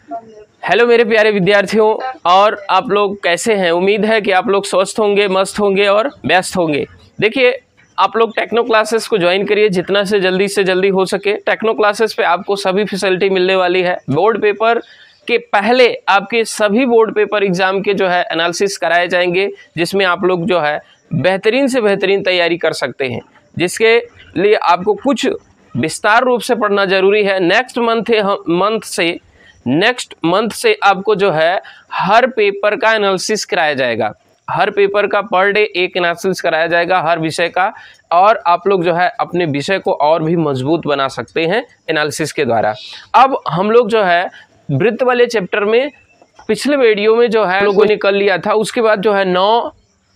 Hello मेरे प्यारे विद्यार्थियों, और आप लोग कैसे हैं? उम्मीद है कि आप लोग स्वस्थ होंगे, मस्त होंगे और व्यस्त होंगे। देखिए, आप लोग टेक्नो क्लासेस को ज्वाइन करिए जितना से जल्दी हो सके। टेक्नो क्लासेस पे आपको सभी फैसिलिटी मिलने वाली है। बोर्ड पेपर के पहले आपके सभी बोर्ड पेपर एग्जाम के जो है एनालिसिस कराए जाएंगे, जिसमें आप लोग जो है बेहतरीन से बेहतरीन तैयारी कर सकते हैं, जिसके लिए आपको कुछ विस्तार रूप से पढ़ना जरूरी है। नेक्स्ट मंथ से आपको जो है हर पेपर का एनालिसिस कराया जाएगा। हर पेपर का पर डे एक एनालिसिस कराया जाएगा हर विषय का, और आप लोग जो है अपने विषय को और भी मजबूत बना सकते हैं एनालिसिस के द्वारा। अब हम लोग जो है वृत्त वाले चैप्टर में पिछले वीडियो में जो है लोगों ने कर लिया था, उसके बाद जो है 9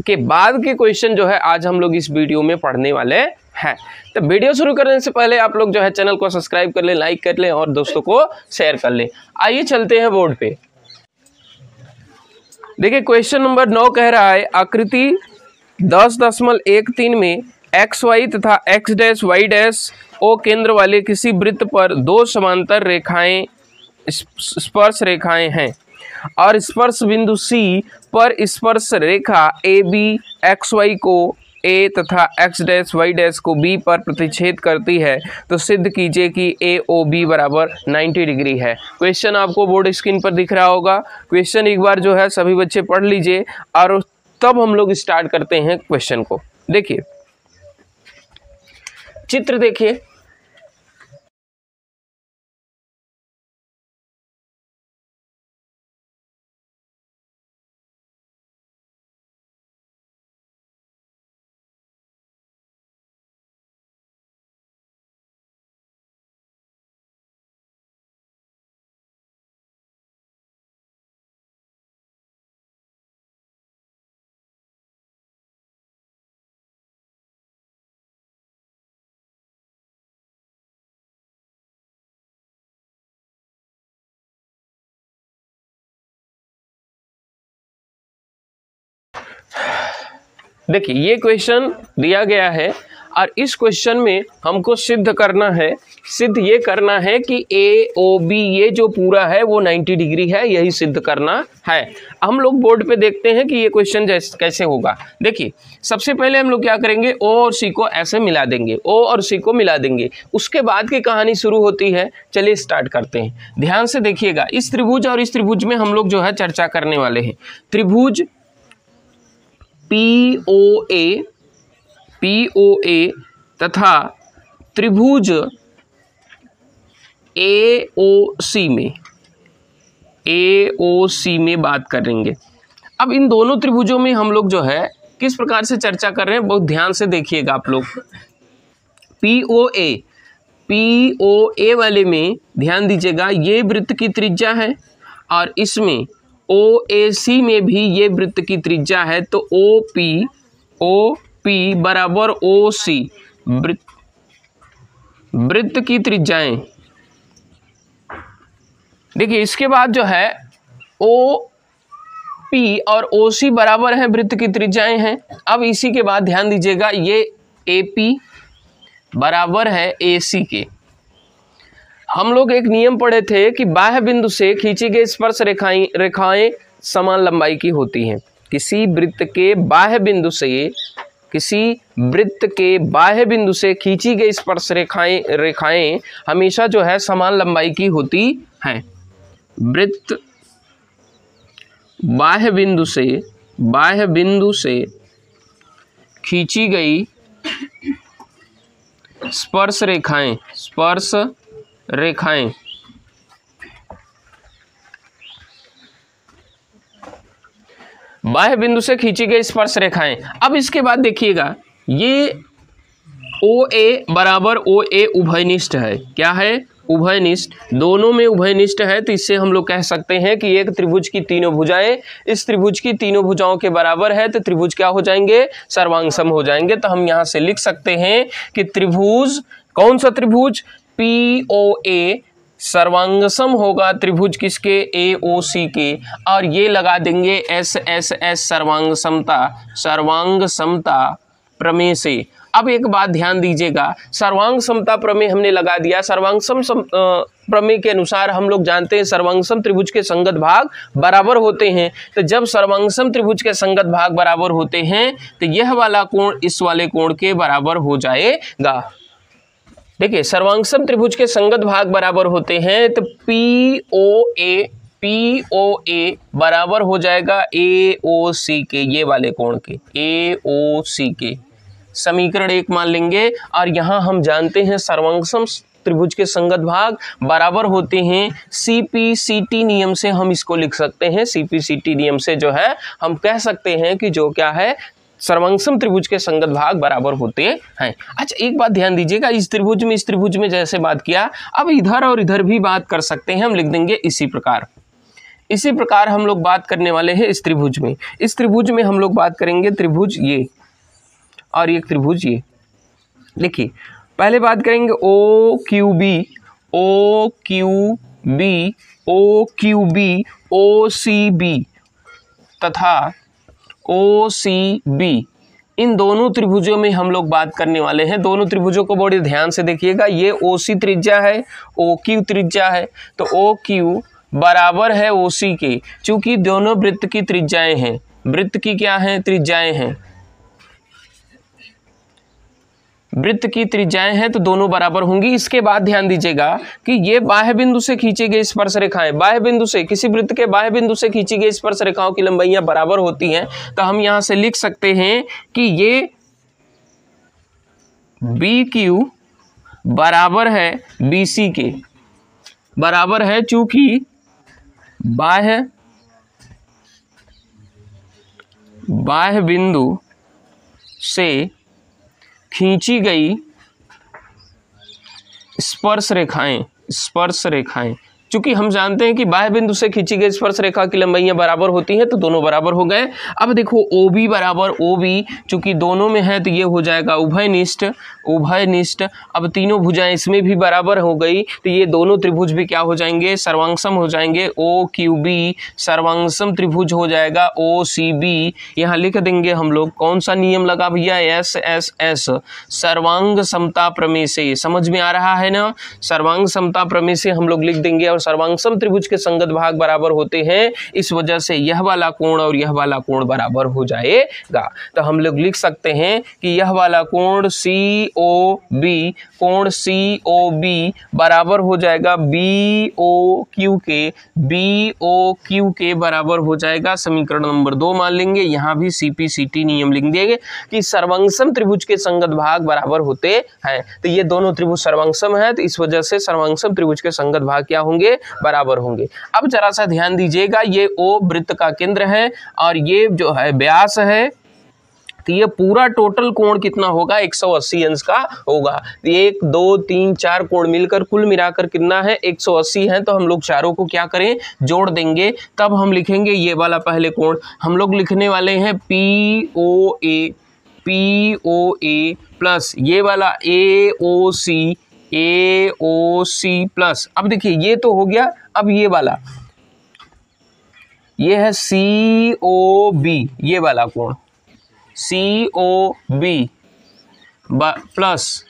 के बाद के क्वेश्चन जो है आज हम लोग इस वीडियो में पढ़ने वाले हैं। तो वीडियो शुरू करने से पहले आप लोग जो है चैनल को सब्सक्राइब कर लें, लाइक कर लें और दोस्तों को शेयर कर लें। आइए चलते हैं बोर्ड पे। देखिए, क्वेश्चन नंबर 9 कह रहा है आकृति 10.13 में एक्स वाई तथा X dash Y dash O केंद्र वाले किसी वृत्त पर दो समांतर रेखाएं स्पर्श रेखाएं हैं, और स्पर्श बिंदु C पर स्पर्श रेखा AB एक्स वाई को A तथा एक्स डैश वाई डैश को B पर प्रतिच्छेद करती है, तो सिद्ध कीजिए कि AOB बराबर 90 डिग्री है। क्वेश्चन आपको बोर्ड स्क्रीन पर दिख रहा होगा। क्वेश्चन एक बार जो है सभी बच्चे पढ़ लीजिए और तब हम लोग स्टार्ट करते हैं क्वेश्चन को। देखिए, चित्र देखिए। देखिए, ये क्वेश्चन दिया गया है और इस क्वेश्चन में हमको सिद्ध ये करना है कि AOB ये जो पूरा है वो 90 डिग्री है, यही सिद्ध करना है। हम लोग बोर्ड पे देखते हैं कि ये क्वेश्चन कैसे होगा। देखिए, सबसे पहले हम लोग क्या करेंगे, O और C को ऐसे मिला देंगे, O और C को मिला देंगे। उसके बाद की कहानी शुरू होती है। चलिए स्टार्ट करते हैं। ध्यान से देखिएगा, इस त्रिभुज और इस त्रिभुज में हम लोग जो है चर्चा करने वाले हैं। त्रिभुज POA तथा त्रिभुज AOC में बात करेंगे। अब इन दोनों त्रिभुजों में हम लोग जो है किस प्रकार से चर्चा कर रहे हैं, बहुत ध्यान से देखिएगा आप लोग। POA वाले में ध्यान दीजिएगा, ये वृत्त की त्रिज्या है और इसमें OAC में भी ये वृत्त की त्रिज्या है, तो OP बराबर OC वृत्त की त्रिज्याएं। देखिए, इसके बाद जो है OP और OC बराबर है वृत्त की त्रिज्याएं हैं। अब इसी के बाद ध्यान दीजिएगा, ये AP बराबर है AC के। हम लोग एक नियम पढ़े थे कि बाह्य बिंदु से खींची गई स्पर्श रेखाएं समान लंबाई की होती हैं। किसी वृत्त के बाह्य बिंदु से खींची गई स्पर्श रेखाएं हमेशा जो है समान लंबाई की होती हैं। वृत्त बाह्य बिंदु से खींची गई स्पर्श रेखाएं बाह्य बिंदु से खींची गई स्पर्श रेखाएं। अब इसके बाद देखिएगा, ये OA बराबर OA उभयनिष्ठ है। क्या है? उभयनिष्ठ। दोनों में उभयनिष्ठ है, तो इससे हम लोग कह सकते हैं कि एक त्रिभुज की तीनों भुजाएं इस त्रिभुज की तीनों भुजाओं के बराबर है, तो त्रिभुज क्या हो जाएंगे? सर्वांगसम हो जाएंगे। तो हम यहां से लिख सकते हैं कि त्रिभुज, कौन सा त्रिभुज? POA सर्वांगसम होगा त्रिभुज किसके? AOC के। और ये लगा देंगे SSS सर्वांग समता प्रमेय से। अब एक बात ध्यान दीजिएगा, सर्वांग समता प्रमेय हमने लगा दिया। सर्वांग सम प्रमेय के अनुसार हम लोग जानते हैं सर्वांग सम त्रिभुज के संगत भाग बराबर होते हैं। तो जब सर्वांग सम त्रिभुज के संगत भाग बराबर होते हैं तो यह वाला कोण इस वाले कोण के बराबर हो जाएगा। देखिए, सर्वांग सम त्रिभुज के संगत भाग बराबर होते हैं तो POA बराबर हो जाएगा AOC के, ये वाले कोण के, AOC के। समीकरण 1 मान लेंगे। और यहाँ हम जानते हैं सर्वांग सम त्रिभुज के संगत भाग बराबर होते हैं CPCT नियम से हम इसको लिख सकते हैं। CPCT नियम से जो है हम कह सकते हैं कि जो क्या है, सर्वांग सम त्रिभुज के संगत भाग बराबर होते हैं। अच्छा, एक बात ध्यान दीजिएगा, इस त्रिभुज में जैसे बात किया, अब इधर और इधर भी बात कर सकते हैं। हम लिख देंगे इसी प्रकार हम लोग बात करने वाले हैं इस त्रिभुज में। इस त्रिभुज में हम लोग बात करेंगे त्रिभुज ये और एक त्रिभुज ये। देखिए, पहले बात करेंगे OQB, OCB तथा OCB। इन दोनों त्रिभुजों में हम लोग बात करने वाले हैं। दोनों त्रिभुजों को बड़े ध्यान से देखिएगा। ये OC त्रिज्या है, OQ त्रिज्या है। तो OQ बराबर है OC के, चूंकि दोनों वृत्त की त्रिज्याएं हैं। वृत्त की क्या है? त्रिज्याएं हैं। वृत्त की त्रिज्याएं हैं तो दोनों बराबर होंगी। इसके बाद ध्यान दीजिएगा कि ये बाह्य बिंदु से खींची गई स्पर्श रेखाएं, बाह्य बिंदु से, किसी वृत्त के बाह्य बिंदु से खींची गई स्पर्श रेखाओं की लंबाइयां बराबर होती हैं। तो हम यहां से लिख सकते हैं कि ये BQ बराबर है BC के, बराबर है, चूंकि बाह्य बिंदु से खींची गई स्पर्श रेखाएं, चूंकि हम जानते हैं कि बाह्य बिंदु से खींची गई स्पर्श रेखा की लंबाइयां बराबर होती हैं तो दोनों बराबर हो गए। अब देखो OB बराबर OB, चूंकि दोनों में है तो ये हो जाएगा उभयनिष्ठ। अब तीनों भुजाएं इसमें भी बराबर हो गई तो ये दोनों त्रिभुज भी क्या हो जाएंगे? सर्वांगसम हो जाएंगे। OQB सर्वांगसम त्रिभुज हो जाएगा OCB। यहाँ लिख देंगे हम लोग, कौन सा नियम लगा भैया? SSS, सर्वांग समता प्रमेय से। समझ में आ रहा है ना? सर्वांग समता प्रमेय से हम लोग लिख देंगे। और सर्वांगसम त्रिभुज के संगत भाग बराबर होते हैं, इस वजह से यह वाला कोण और यह वाला कोण बराबर हो जाएगा। तो हम लोग लिख सकते हैं कि यह वाला कोण COB बराबर हो जाएगा BOQ के बराबर हो जाएगा। समीकरण नंबर 2 मान लेंगे। यहाँ भी CPCT नियम लिख देंगे कि सर्वांगसम त्रिभुज के संगत भाग बराबर होते हैं। तो ये दोनों त्रिभुज सर्वांगसम है, तो इस वजह से सर्वांगसम त्रिभुज के संगत भाग क्या होंगे? बराबर होंगे। अब जरा सा ध्यान दीजिएगा, ये O वृत्त का केंद्र है और ये जो है व्यास है, तो ये पूरा टोटल कोण कितना होगा? 180 अंश का होगा। 1 2 3 4 कोण मिलकर कुल मिलाकर कितना है? 180 है। तो हम लोग चारों को क्या करें? जोड़ देंगे। तब हम लिखेंगे ये वाला पहले कोण हम लोग लिखने वाले हैं POA प्लस ये वाला AOC प्लस। अब देखिए ये तो हो गया। अब ये वाला, ये है COB, ये वाला कोण COB प्लस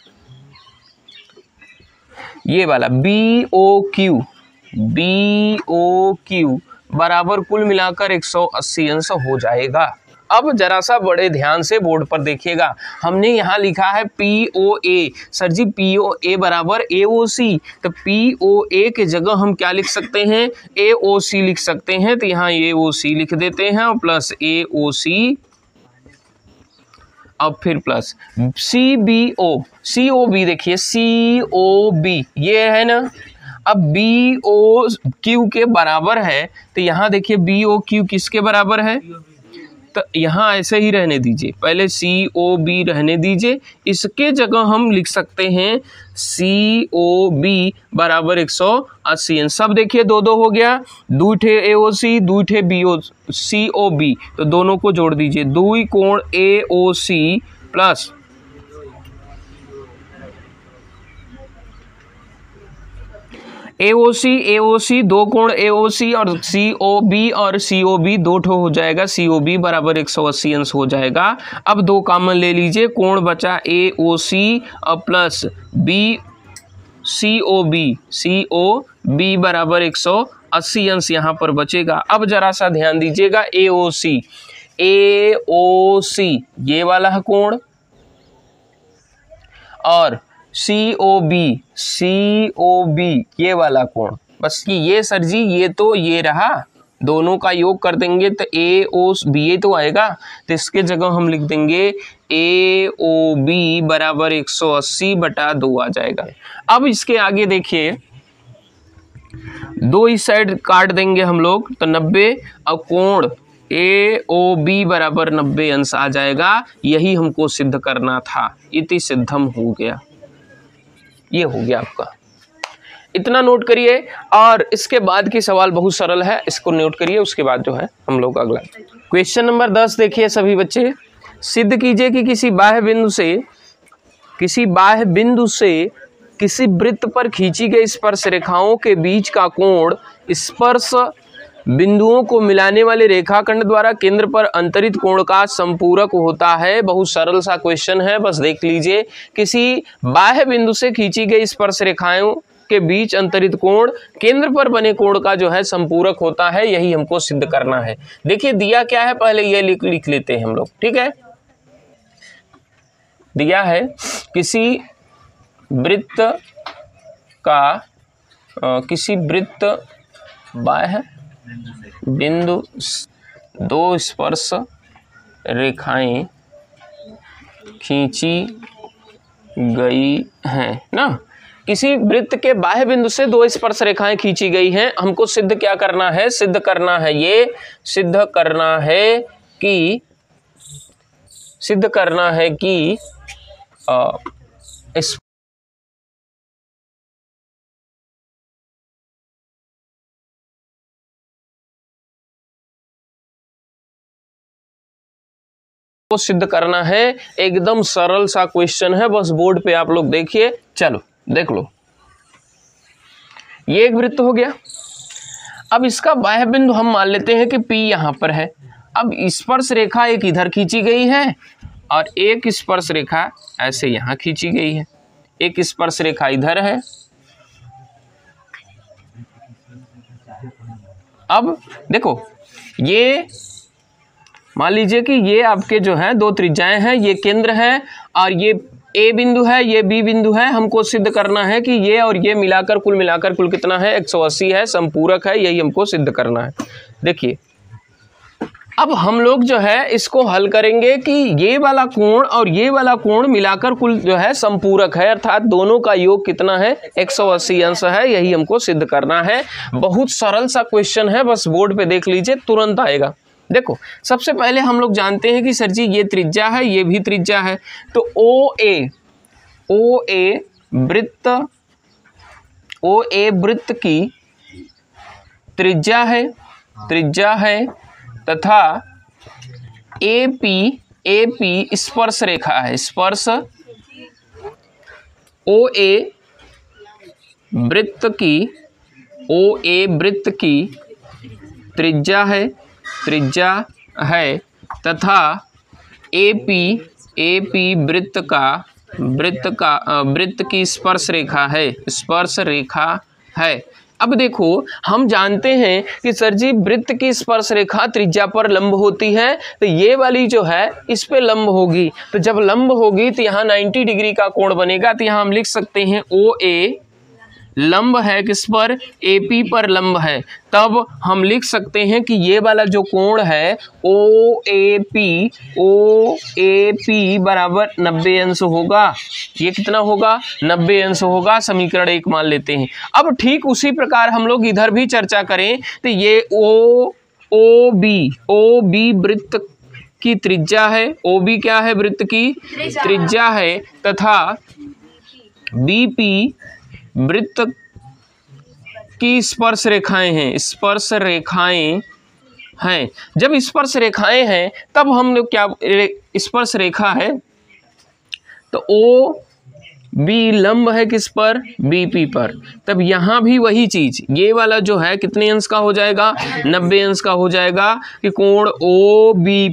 ये वाला BOQ बराबर कुल मिलाकर 180 अंश हो जाएगा। अब जरा सा बड़े ध्यान से बोर्ड पर देखिएगा, हमने यहाँ लिखा है POA। सर जी POA बराबर AOC, तो POA के जगह हम क्या लिख सकते हैं? AOC लिख सकते हैं। तो यहाँ AOC लिख देते हैं और प्लस AOC, अब फिर प्लस COB। देखिए COB ये है ना। अब BOQ के बराबर है, तो यहाँ देखिए BOQ किसके बराबर है? तो यहाँ ऐसे ही रहने दीजिए, पहले COB रहने दीजिए। इसके जगह हम लिख सकते हैं COB बराबर 180 अंश। सब देखिए 2 हो गया, 2 ठे AOC 2 ठे COB, तो दोनों को जोड़ दीजिए। 2 कोण AOC प्लस AOC दो कोण AOC और COB दो ठो हो जाएगा, COB बराबर 180 अंश हो जाएगा। अब दो कॉमन ले लीजिए, कोण बचा AOC और प्लस COB बराबर 180 अंश यहाँ पर बचेगा। अब जरा सा ध्यान दीजिएगा, AOC ये वाला है कोण और COB ये वाला कोण, बस कि ये सर जी ये तो ये रहा, दोनों का योग कर देंगे तो AOB तो आएगा, तो इसके जगह हम लिख देंगे AOB बराबर 180/2 आ जाएगा। अब इसके आगे देखिए, दो इस साइड काट देंगे हम लोग तो 90 और कोण AOB बराबर 90 अंश आ जाएगा। यही हमको सिद्ध करना था, इति सिद्धम हो गया। ये हो गया आपका, इतना नोट करिए। और इसके बाद की सवाल बहुत सरल है, इसको नोट करिए, उसके बाद जो है हम लोग अगला क्वेश्चन नंबर 10 देखिए सभी बच्चे। सिद्ध कीजिए कि किसी बाह्य बिंदु से किसी वृत्त पर खींची गई स्पर्श रेखाओं के बीच का कोण स्पर्श बिंदुओं को मिलाने वाले रेखाखंड द्वारा केंद्र पर अंतरित कोण का संपूरक होता है। बहुत सरल सा क्वेश्चन है, बस देख लीजिए। किसी बाह्य बिंदु से खींची गई स्पर्श रेखाओं के बीच अंतरित कोण केंद्र पर बने कोण का जो है संपूरक होता है, यही हमको सिद्ध करना है। देखिए दिया क्या है, पहले ये लिख लेते हैं हम लोग, ठीक है। दिया है किसी वृत्त बाह्य बिंदु दो स्पर्श रेखाएं खींची गई हैं ना। किसी वृत्त के बाह्य बिंदु से दो स्पर्श रेखाएं खींची गई हैं। हमको सिद्ध क्या करना है, सिद्ध करना है कि इस को सिद्ध करना है। एकदम सरल सा क्वेश्चन है, बस बोर्ड पे आप लोग देखिए। चलो देख लो, ये एक वृत्त हो गया। अब इसका बाह्य बिंदु हम मान लेते हैं कि P यहां पर है। अब स्पर्श रेखा एक इधर खींची गई है और एक स्पर्श रेखा ऐसे यहां खींची गई है। एक स्पर्श रेखा इधर है। अब देखो, ये मान लीजिए कि ये आपके जो है दो त्रिज्याएं हैं, ये केंद्र है और ये A बिंदु है, ये B बिंदु है। हमको सिद्ध करना है कि ये और ये मिलाकर कुल कितना है, 180 है, संपूरक है, यही हमको सिद्ध करना है। देखिए अब हम लोग जो है इसको हल करेंगे कि ये वाला कोण और ये वाला कोण मिलाकर कुल जो है संपूरक है, अर्थात दोनों का योग कितना है, 180 अंश है, यही हमको सिद्ध करना है। बहुत सरल सा क्वेश्चन है, बस बोर्ड पे देख लीजिए, तुरंत आएगा। देखो सबसे पहले हम लोग जानते हैं कि सर जी ये त्रिज्या है, ये भी त्रिज्या है, तो OA वृत्त की त्रिज्या है तथा AP स्पर्श रेखा है। स्पर्श OA वृत्त की त्रिज्या है तथा AP वृत्त की स्पर्श रेखा है। अब देखो हम जानते हैं कि सर जी वृत्त की स्पर्श रेखा त्रिज्या पर लंब होती है, तो ये वाली जो है इस पे लंब होगी। तो जब लंब होगी तो यहाँ 90 डिग्री का कोण बनेगा। तो यहाँ हम लिख सकते हैं OA लंब है किस पर, AP पर लंब है। तब हम लिख सकते हैं कि ये वाला जो कोण है OAP बराबर 90 अंश होगा। ये कितना होगा, 90 अंश होगा। समीकरण 1 मान लेते हैं। अब ठीक उसी प्रकार हम लोग इधर भी चर्चा करें तो ये OB वृत्त की त्रिज्या है। OB क्या है, वृत्त की त्रिज्या है तथा BP वृत्त की स्पर्श रेखाएं हैं। जब स्पर्श रेखाएं हैं तब हम लोग क्या, स्पर्श रेखा है तो बी लंब है किस पर, बीपी पर। तब यहाँ भी वही चीज, ये वाला जो है कितने अंश का हो जाएगा, 90 अंश का हो जाएगा कि कोण ओ बी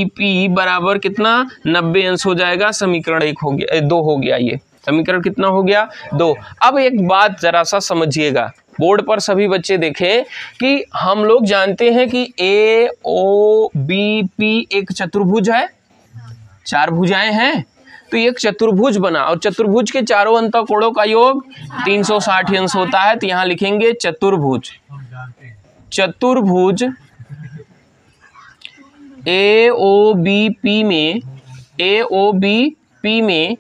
पी बराबर कितना, 90 अंश हो जाएगा। समीकरण 1 हो गया, 2 हो गया। ये समीकरण कितना हो गया, 2। अब एक बात जरा सा समझिएगा, बोर्ड पर सभी बच्चे देखें कि हम लोग जानते हैं कि ए ओ बी पी एक चतुर्भुज है, 4 भुजाएं हैं, तो एक चतुर्भुज बना और चतुर्भुज के चारों अंतःकोणों का योग 360 अंश होता है। तो यहां लिखेंगे चतुर्भुज, चतुर्भुज ए ओ बी पी में, ए ओ बी पी में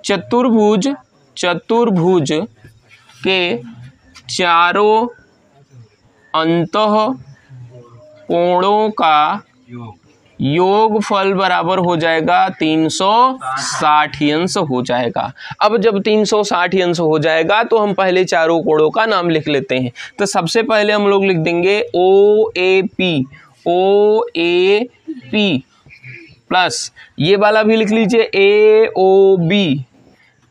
चतुर्भुज, चतुर्भुज के चारों अंतःकोणों का योगफल बराबर हो जाएगा 360 अंश हो जाएगा। अब जब 360 अंश हो जाएगा तो हम पहले चारों कोणों का नाम लिख लेते हैं। तो सबसे पहले हम लोग लिख देंगे O A P, O A P plus ये वाला भी लिख लीजिए A O B,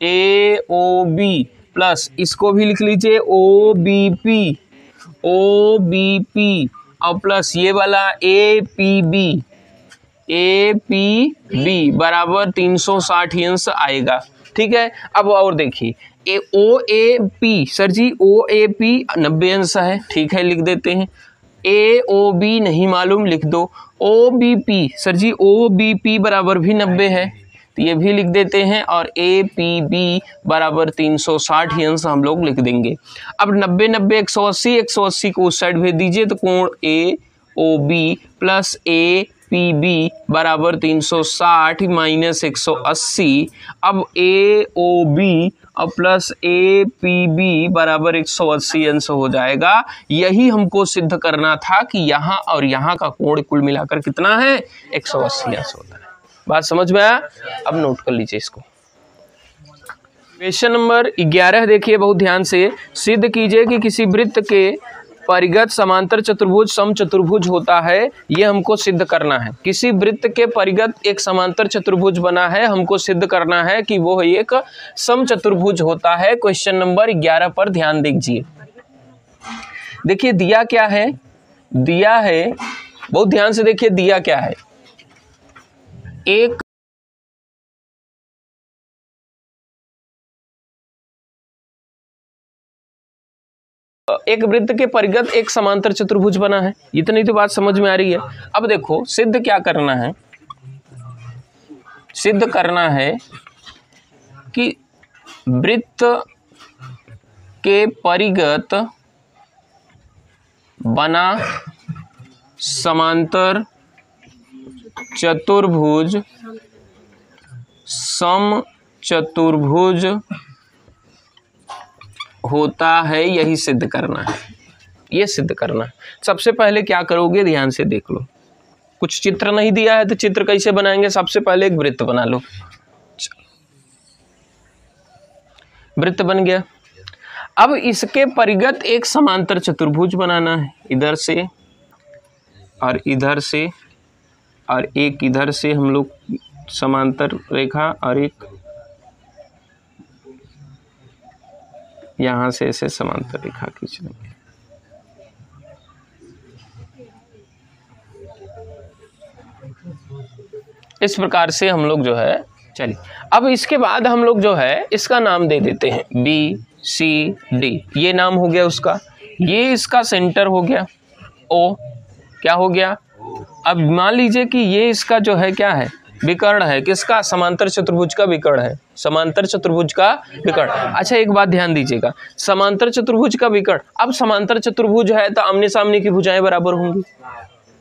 A O B plus इसको भी लिख लीजिए O B P, O B P और प्लस ये वाला A P B, A P B बराबर 360 अंश आएगा। ठीक है। अब और देखिए ओ ए पी, सर जी ओ ए पी 90 अंश है, ठीक है लिख देते हैं। ए ओ बी नहीं मालूम, लिख दो। ओ बी पी, सर जी ओ बी पी बराबर भी 90 है, तो ये भी लिख देते हैं। और ए पी बी बराबर 360 अंश हम लोग लिख देंगे। अब 90 90 180, 180 को उस साइड भेज दीजिए तो कोण A O B plus A P B बराबर 360 माइनस 180। अब ए ओ बी और प्लस ए पी बी बराबर 180 अंश हो जाएगा। यही हमको सिद्ध करना था कि यहाँ और यहाँ का कोण कुल मिलाकर कितना है, 180 अंश होता है। बात समझ में आया? अब नोट कर लीजिए इसको। क्वेश्चन नंबर 11 देखिए बहुत ध्यान से। सिद्ध कीजिए कि किसी वृत्त के परिगत समांतर चतुर्भुज समचतुर्भुज होता है। ये हमको सिद्ध करना है। किसी वृत्त के परिगत एक समांतर चतुर्भुज बना है, हमको सिद्ध करना है कि वो एक समचतुर्भुज होता है। क्वेश्चन नंबर 11 पर ध्यान दीजिए। देखिए दिया क्या है, दिया है, बहुत ध्यान से देखिए दिया क्या है। एक वृत्त के परिगत एक समांतर चतुर्भुज बना है। इतनी तो बात समझ में आ रही है। अब देखो सिद्ध क्या करना है, सिद्ध करना है कि वृत्त के परिगत बना समांतर चतुर्भुज समचतुर्भुज होता है। यही सिद्ध करना है, ये सिद्ध करना है। सबसे पहले क्या करोगे, ध्यान से देख लो। कुछ चित्र नहीं दिया है तो चित्र कैसे बनाएंगे, सबसे पहले एक वृत्त बना लो। वृत्त बन गया। अब इसके परिगत एक समांतर चतुर्भुज बनाना है, इधर से और इधर से और एक इधर से हम लोग समांतर रेखा और एक यहां से ऐसे समांतर रेखा खींच लेंगे। इस प्रकार से हम लोग जो है, चलिए अब इसके बाद हम लोग जो है इसका नाम दे देते हैं बी सी डी। ये नाम हो गया उसका, ये इसका सेंटर हो गया ओ, क्या हो गया। अब मान लीजिए कि ये इसका जो है क्या है, विकर्ण है। किसका, समांतर चतुर्भुज का विकर्ण है, समांतर चतुर्भुज का विकर्ण। अच्छा एक बात ध्यान दीजिएगा, समांतर चतुर्भुज का विकर्ण। अब समांतर चतुर्भुज है तो आमने सामने की भुजाएं बराबर होंगी।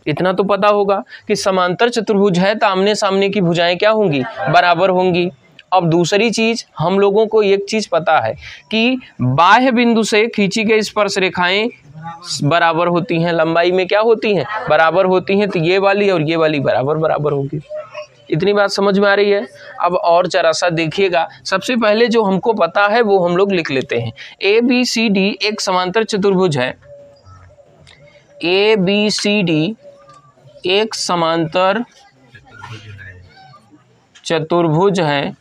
इतना तो पता होगा कि समांतर चतुर्भुज है तो आमने सामने की भुजाएं क्या होंगी, बराबर होंगी। अब दूसरी चीज हम लोगों को एक चीज पता है कि बाह्य बिंदु से खींची गई स्पर्श रेखाएं बराबर होती हैं, लंबाई में क्या होती हैं, बराबर होती हैं। तो ये वाली और ये वाली बराबर बराबर होगी। इतनी बात समझ में आ रही है। अब और जरा सा देखिएगा, सबसे पहले जो हमको पता है वो हम लोग लिख लेते हैं। ए बी सी डी एक समांतर चतुर्भुज है, ए बी सी डी एक समांतर चतुर्भुज है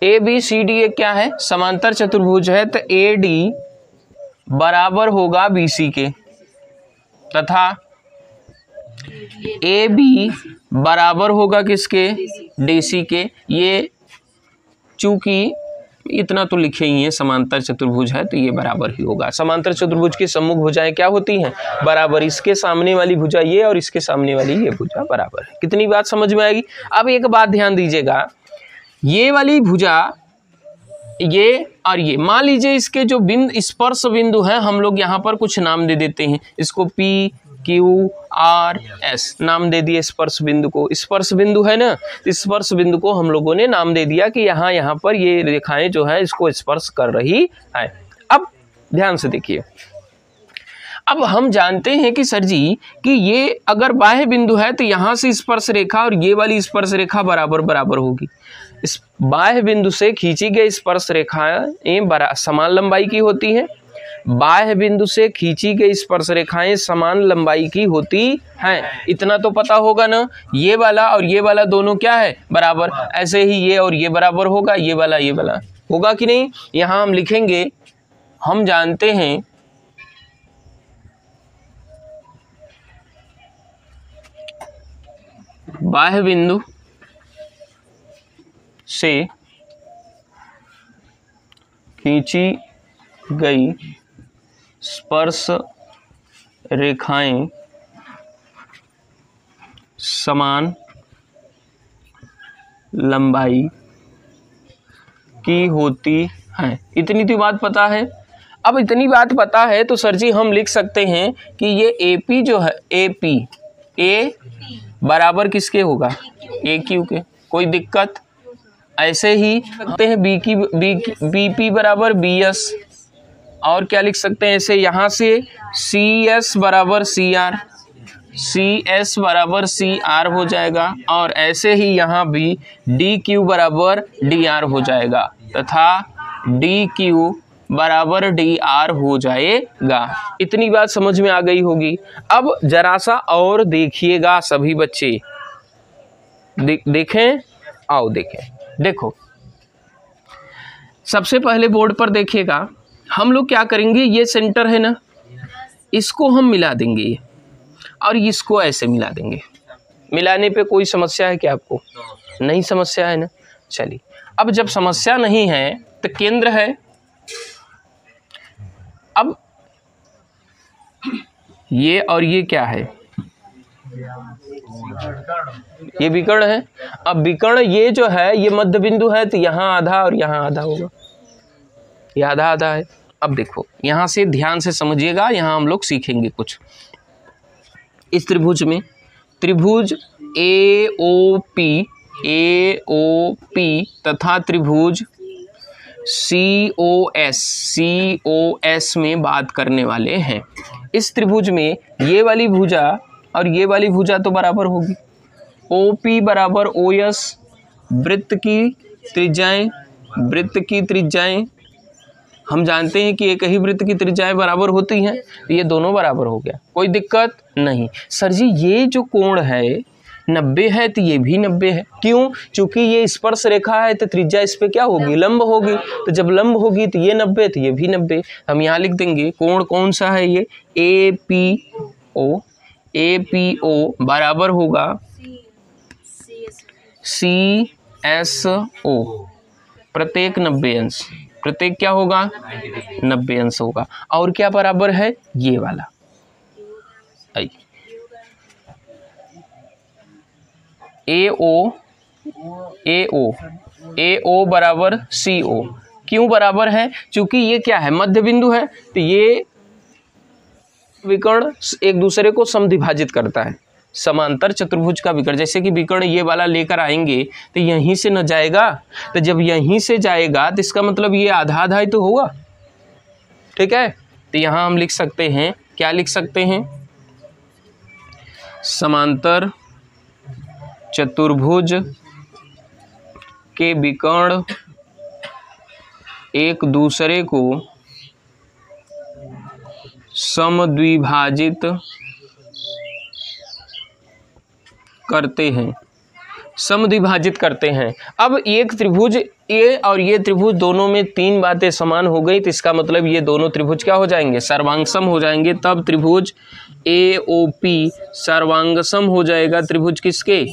ए बी सी डी एक क्या है, समांतर चतुर्भुज है, तो ए डी बराबर होगा बी सी के, तथा ए बी बराबर होगा किसके, डी सी के। ये चूंकि इतना तो लिखे ही है, समांतर चतुर्भुज है तो ये बराबर ही होगा। समांतर चतुर्भुज की सम्मुख भुजाएं क्या होती हैं, बराबर। इसके सामने वाली भुजा ये और इसके सामने वाली ये भुजा बराबर है। कितनी बात समझ में आएगी। अब एक बात ध्यान दीजिएगा, ये वाली भुजा ये और ये, मान लीजिए इसके जो बिंदु स्पर्श बिंदु हैं, हम लोग यहाँ पर कुछ नाम दे देते हैं, इसको पी क्यू आर एस नाम दे दिए स्पर्श बिंदु को। स्पर्श बिंदु है ना, स्पर्श बिंदु को हम लोगों ने नाम दे दिया कि यहाँ पर ये रेखाएं जो है इसको स्पर्श कर रही है। अब ध्यान से देखिए, अब हम जानते हैं कि सर जी कि ये अगर बाह्य बिंदु है तो यहाँ से स्पर्श रेखा और ये वाली स्पर्श रेखा बराबर बराबर होगी। इस बाह्य बिंदु से खींची गई स्पर्श रेखाएं समान लंबाई की होती हैं। बाह्य बिंदु से खींची गई स्पर्श रेखाएं समान लंबाई की होती हैं। इतना तो पता होगा ना। ये वाला और ये वाला दोनों क्या है, बराबर। ऐसे ही ये और ये बराबर होगा, ये वाला होगा कि नहीं। यहाँ हम लिखेंगे, हम जानते हैं बाह्य बिंदु से खींची गई स्पर्श रेखाएं समान लंबाई की होती हैं। इतनी तो बात पता है। अब इतनी बात पता है तो सर जी हम लिख सकते हैं कि ये AP जो है, AP ए बराबर किसके होगा, AQ के। कोई दिक्कत। ऐसे ही कहते हैं BP बराबर BS, और क्या लिख सकते हैं ऐसे, यहाँ से CS बराबर CR, CS बराबर CR हो जाएगा, और ऐसे ही यहाँ भी DQ बराबर DR हो जाएगा, तथा DQ बराबर DR हो जाएगा। इतनी बात समझ में आ गई होगी। अब जरा सा और देखिएगा सभी बच्चे, देखें, आओ देखें। देखो सबसे पहले बोर्ड पर देखिएगा, हम लोग क्या करेंगे, ये सेंटर है ना, इसको हम मिला देंगे और इसको ऐसे मिला देंगे। मिलाने पे कोई समस्या है क्या आपको? नहीं समस्या है ना। चलिए, अब जब समस्या नहीं है तो केंद्र है। अब ये और ये क्या है, ये विकर्ण है। अब विकर्ण ये जो है ये मध्य बिंदु है, तो यहाँ आधा और यहाँ आधा होगा, ये आधा आधा है। अब देखो यहाँ से ध्यान से समझिएगा, यहाँ हम लोग सीखेंगे कुछ। इस त्रिभुज में त्रिभुज AOP तथा त्रिभुज COS में बात करने वाले हैं। इस त्रिभुज में ये वाली भुजा और ये वाली भुजा तो बराबर होगी। OP बराबर OS, वृत्त की त्रिज्याएं हम जानते हैं कि एक ही वृत्त की त्रिज्याएं बराबर होती हैं, तो ये दोनों बराबर हो गया, कोई दिक्कत नहीं। सर जी ये जो कोण है 90 है, तो ये भी 90 है। क्यों? क्योंकि ये स्पर्श रेखा है तो त्रिज्या इस पे क्या होगी, लंब होगी। तो जब लंब होगी तो ये 90, तो ये भी 90। हम यहाँ लिख देंगे कोण कौन सा है, ये APO बराबर होगा CSO, प्रत्येक 90 अंश। प्रत्येक क्या होगा, 90 अंश होगा। और क्या बराबर है, ये वाला AO बराबर CO। क्यों बराबर है? क्योंकि ये क्या है, मध्य बिंदु है, तो ये विकर्ण एक दूसरे को समद्विभाजित करता है। समांतर चतुर्भुज का विकर्ण, जैसे कि विकर्ण ये वाला लेकर आएंगे तो यहीं से न जाएगा, तो जब यहीं से जाएगा तो इसका मतलब ये आधा आधा ही तो होगा। ठीक है, तो यहाँ हम लिख सकते हैं, क्या लिख सकते हैं, समांतर चतुर्भुज के विकर्ण एक दूसरे को समद्विभाजित करते हैं। समद्विभाजित करते हैं। अब एक त्रिभुज ये और ये त्रिभुज दोनों में 3 बातें समान हो गई, तो इसका मतलब ये दोनों त्रिभुज क्या हो जाएंगे, सर्वांगसम हो जाएंगे। तब त्रिभुज AOP सर्वांगसम हो जाएगा त्रिभुज किसके,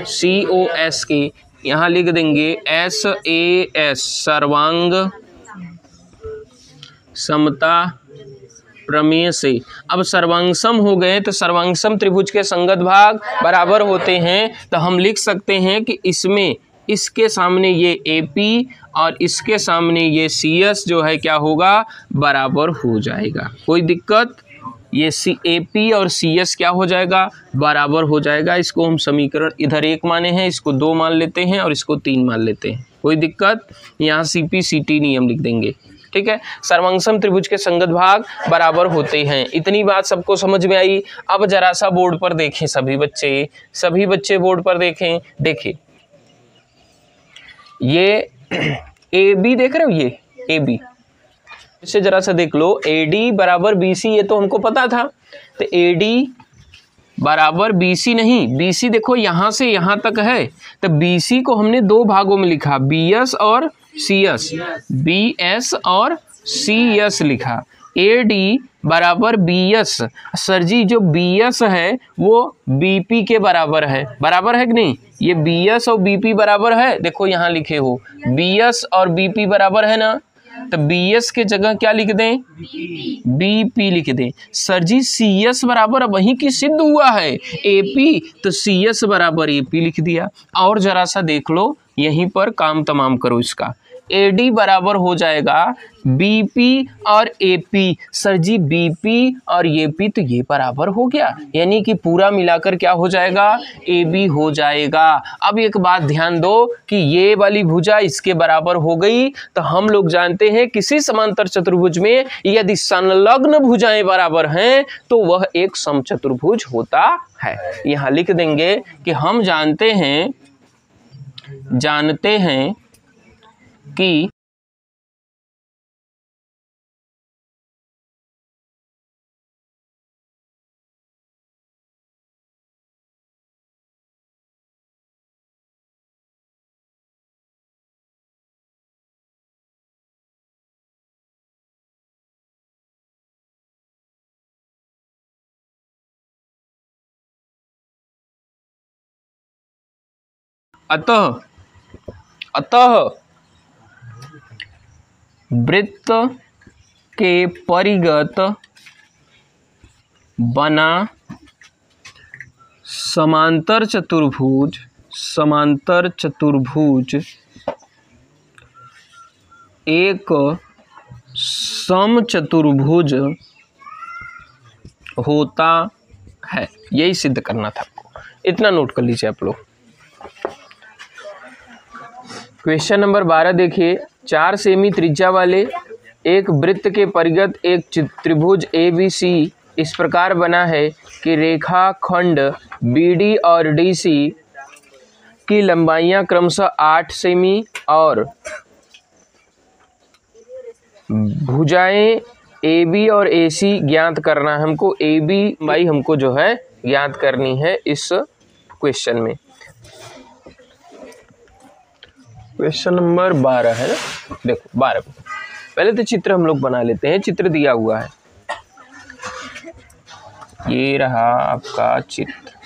COS के। यहाँ लिख देंगे SAS सर्वांग समता प्रमेय से। अब सर्वांगसम हो गए तो सर्वांगसम त्रिभुज के संगत भाग बराबर होते हैं, तो हम लिख सकते हैं कि इसमें इसके सामने ये AP और इसके सामने ये CS जो है क्या होगा, बराबर हो जाएगा। कोई दिक्कत, ये AP और CS क्या हो जाएगा, बराबर हो जाएगा। इसको हम समीकरण इधर 1 माने हैं, इसको 2 मान लेते हैं और इसको 3 मान लेते हैं। कोई दिक्कत, यहाँ CP/CT नियम लिख देंगे। ठीक है, सर्वांगसम त्रिभुज के संगत भाग बराबर होते हैं। इतनी बात सबको समझ में आई। अब जरा सा बोर्ड पर देखें सभी बच्चे बोर्ड पर देखें। देखिए ये AB देख रहे हो, ये AB, इससे जरा सा देख लो। AD बराबर BC, ये तो हमको पता था। तो AD बराबर BC नहीं, BC देखो यहाँ से यहाँ तक है, तो BC को हमने 2 भागों में लिखा, BS और CS, BS और CS लिखा। AD बराबर BS, सर जी जो BS है वो BP के बराबर है कि नहीं, ये BS और BP बराबर है। देखो यहाँ लिखे हो BS और BP बराबर है ना, तो BS के जगह क्या लिख दें, BP लिख दें। सर जी CS बराबर वहीं की सिद्ध हुआ है AP, तो CS बराबर AP लिख दिया। और जरा सा देख लो, यहीं पर काम तमाम करो इसका। AD बराबर हो जाएगा BP और AP। सर जी BP और AP तो ये बराबर हो गया, यानी कि पूरा मिलाकर क्या हो जाएगा, AB हो जाएगा। अब एक बात ध्यान दो कि ये वाली भुजा इसके बराबर हो गई, तो हम लोग जानते हैं किसी समांतर चतुर्भुज में यदि संलग्न भुजाएं बराबर हैं तो वह एक समचतुर्भुज होता है। यहाँ लिख देंगे कि हम जानते हैं कि अतः वृत्त के परिगत बना समांतर चतुर्भुज एक समचतुर्भुज होता है। यही सिद्ध करना था आपको, इतना नोट कर लीजिए आप लोग। क्वेश्चन नंबर 12 देखिए, 4 सेमी त्रिज्या वाले एक वृत्त के परिगत एक त्रिभुज ABC इस प्रकार बना है कि रेखा खंड BD और DC की लंबाइयां क्रमशः 8 सेमी और भुजाएं AB और AC ज्ञात करना है हमको। AB लंबाई हमको जो है ज्ञात करनी है इस क्वेश्चन में। क्वेश्चन नंबर 12 है ना, देखो 12 पहले तो चित्र हम लोग बना लेते हैं। चित्र दिया हुआ है, ये रहा आपका चित्र।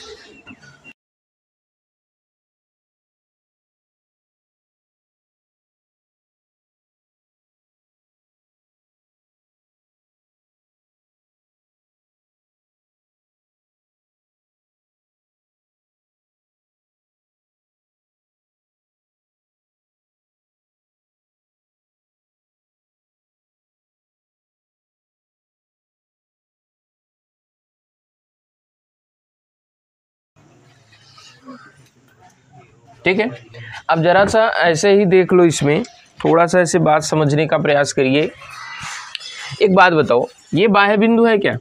ठीक है, अब जरा सा ऐसे ही देख लो, इसमें थोड़ा सा ऐसे बात समझने का प्रयास करिए। एक बात बताओ, ये बाह्य बिंदु है क्या,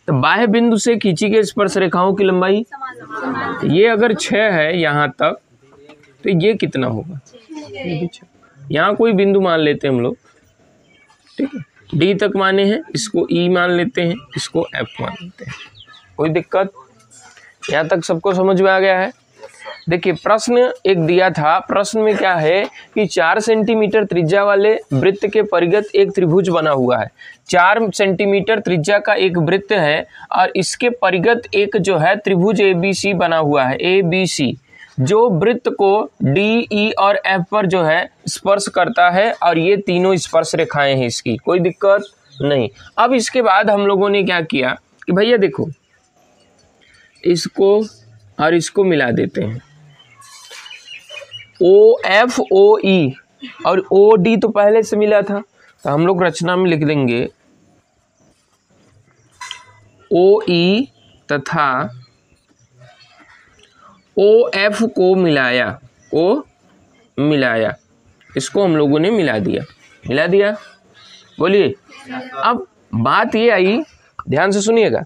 तो बाह्य बिंदु से खींची गई स्पर्श रेखाओं की लंबाई ये अगर 6 है यहाँ तक, तो ये कितना होगा, यहाँ कोई बिंदु मान लेते हैं हम लोग। ठीक है, D तक माने हैं, इसको E मान लेते हैं, इसको F मान लेते हैं। कोई दिक्कत, यहाँ तक सबको समझ में आ गया है। देखिए प्रश्न एक दिया था, प्रश्न में क्या है कि 4 सेंटीमीटर त्रिज्या वाले वृत्त के परिगत एक त्रिभुज बना हुआ है। 4 सेंटीमीटर त्रिज्या का एक वृत्त है और इसके परिगत एक जो है त्रिभुज ABC बना हुआ है, ABC, जो वृत्त को D, E और F पर जो है स्पर्श करता है और ये तीनों स्पर्श रेखाएं हैं इसकी, कोई दिक्कत नहीं। अब इसके बाद हम लोगों ने क्या किया कि भैया देखो इसको और इसको मिला देते हैं, OF OE और OD तो पहले से मिला था, तो हम लोग रचना में लिख देंगे OE तथा OF को मिलाया, इसको हम लोगों ने मिला दिया। बोलिए, अब बात ये आई, ध्यान से सुनिएगा,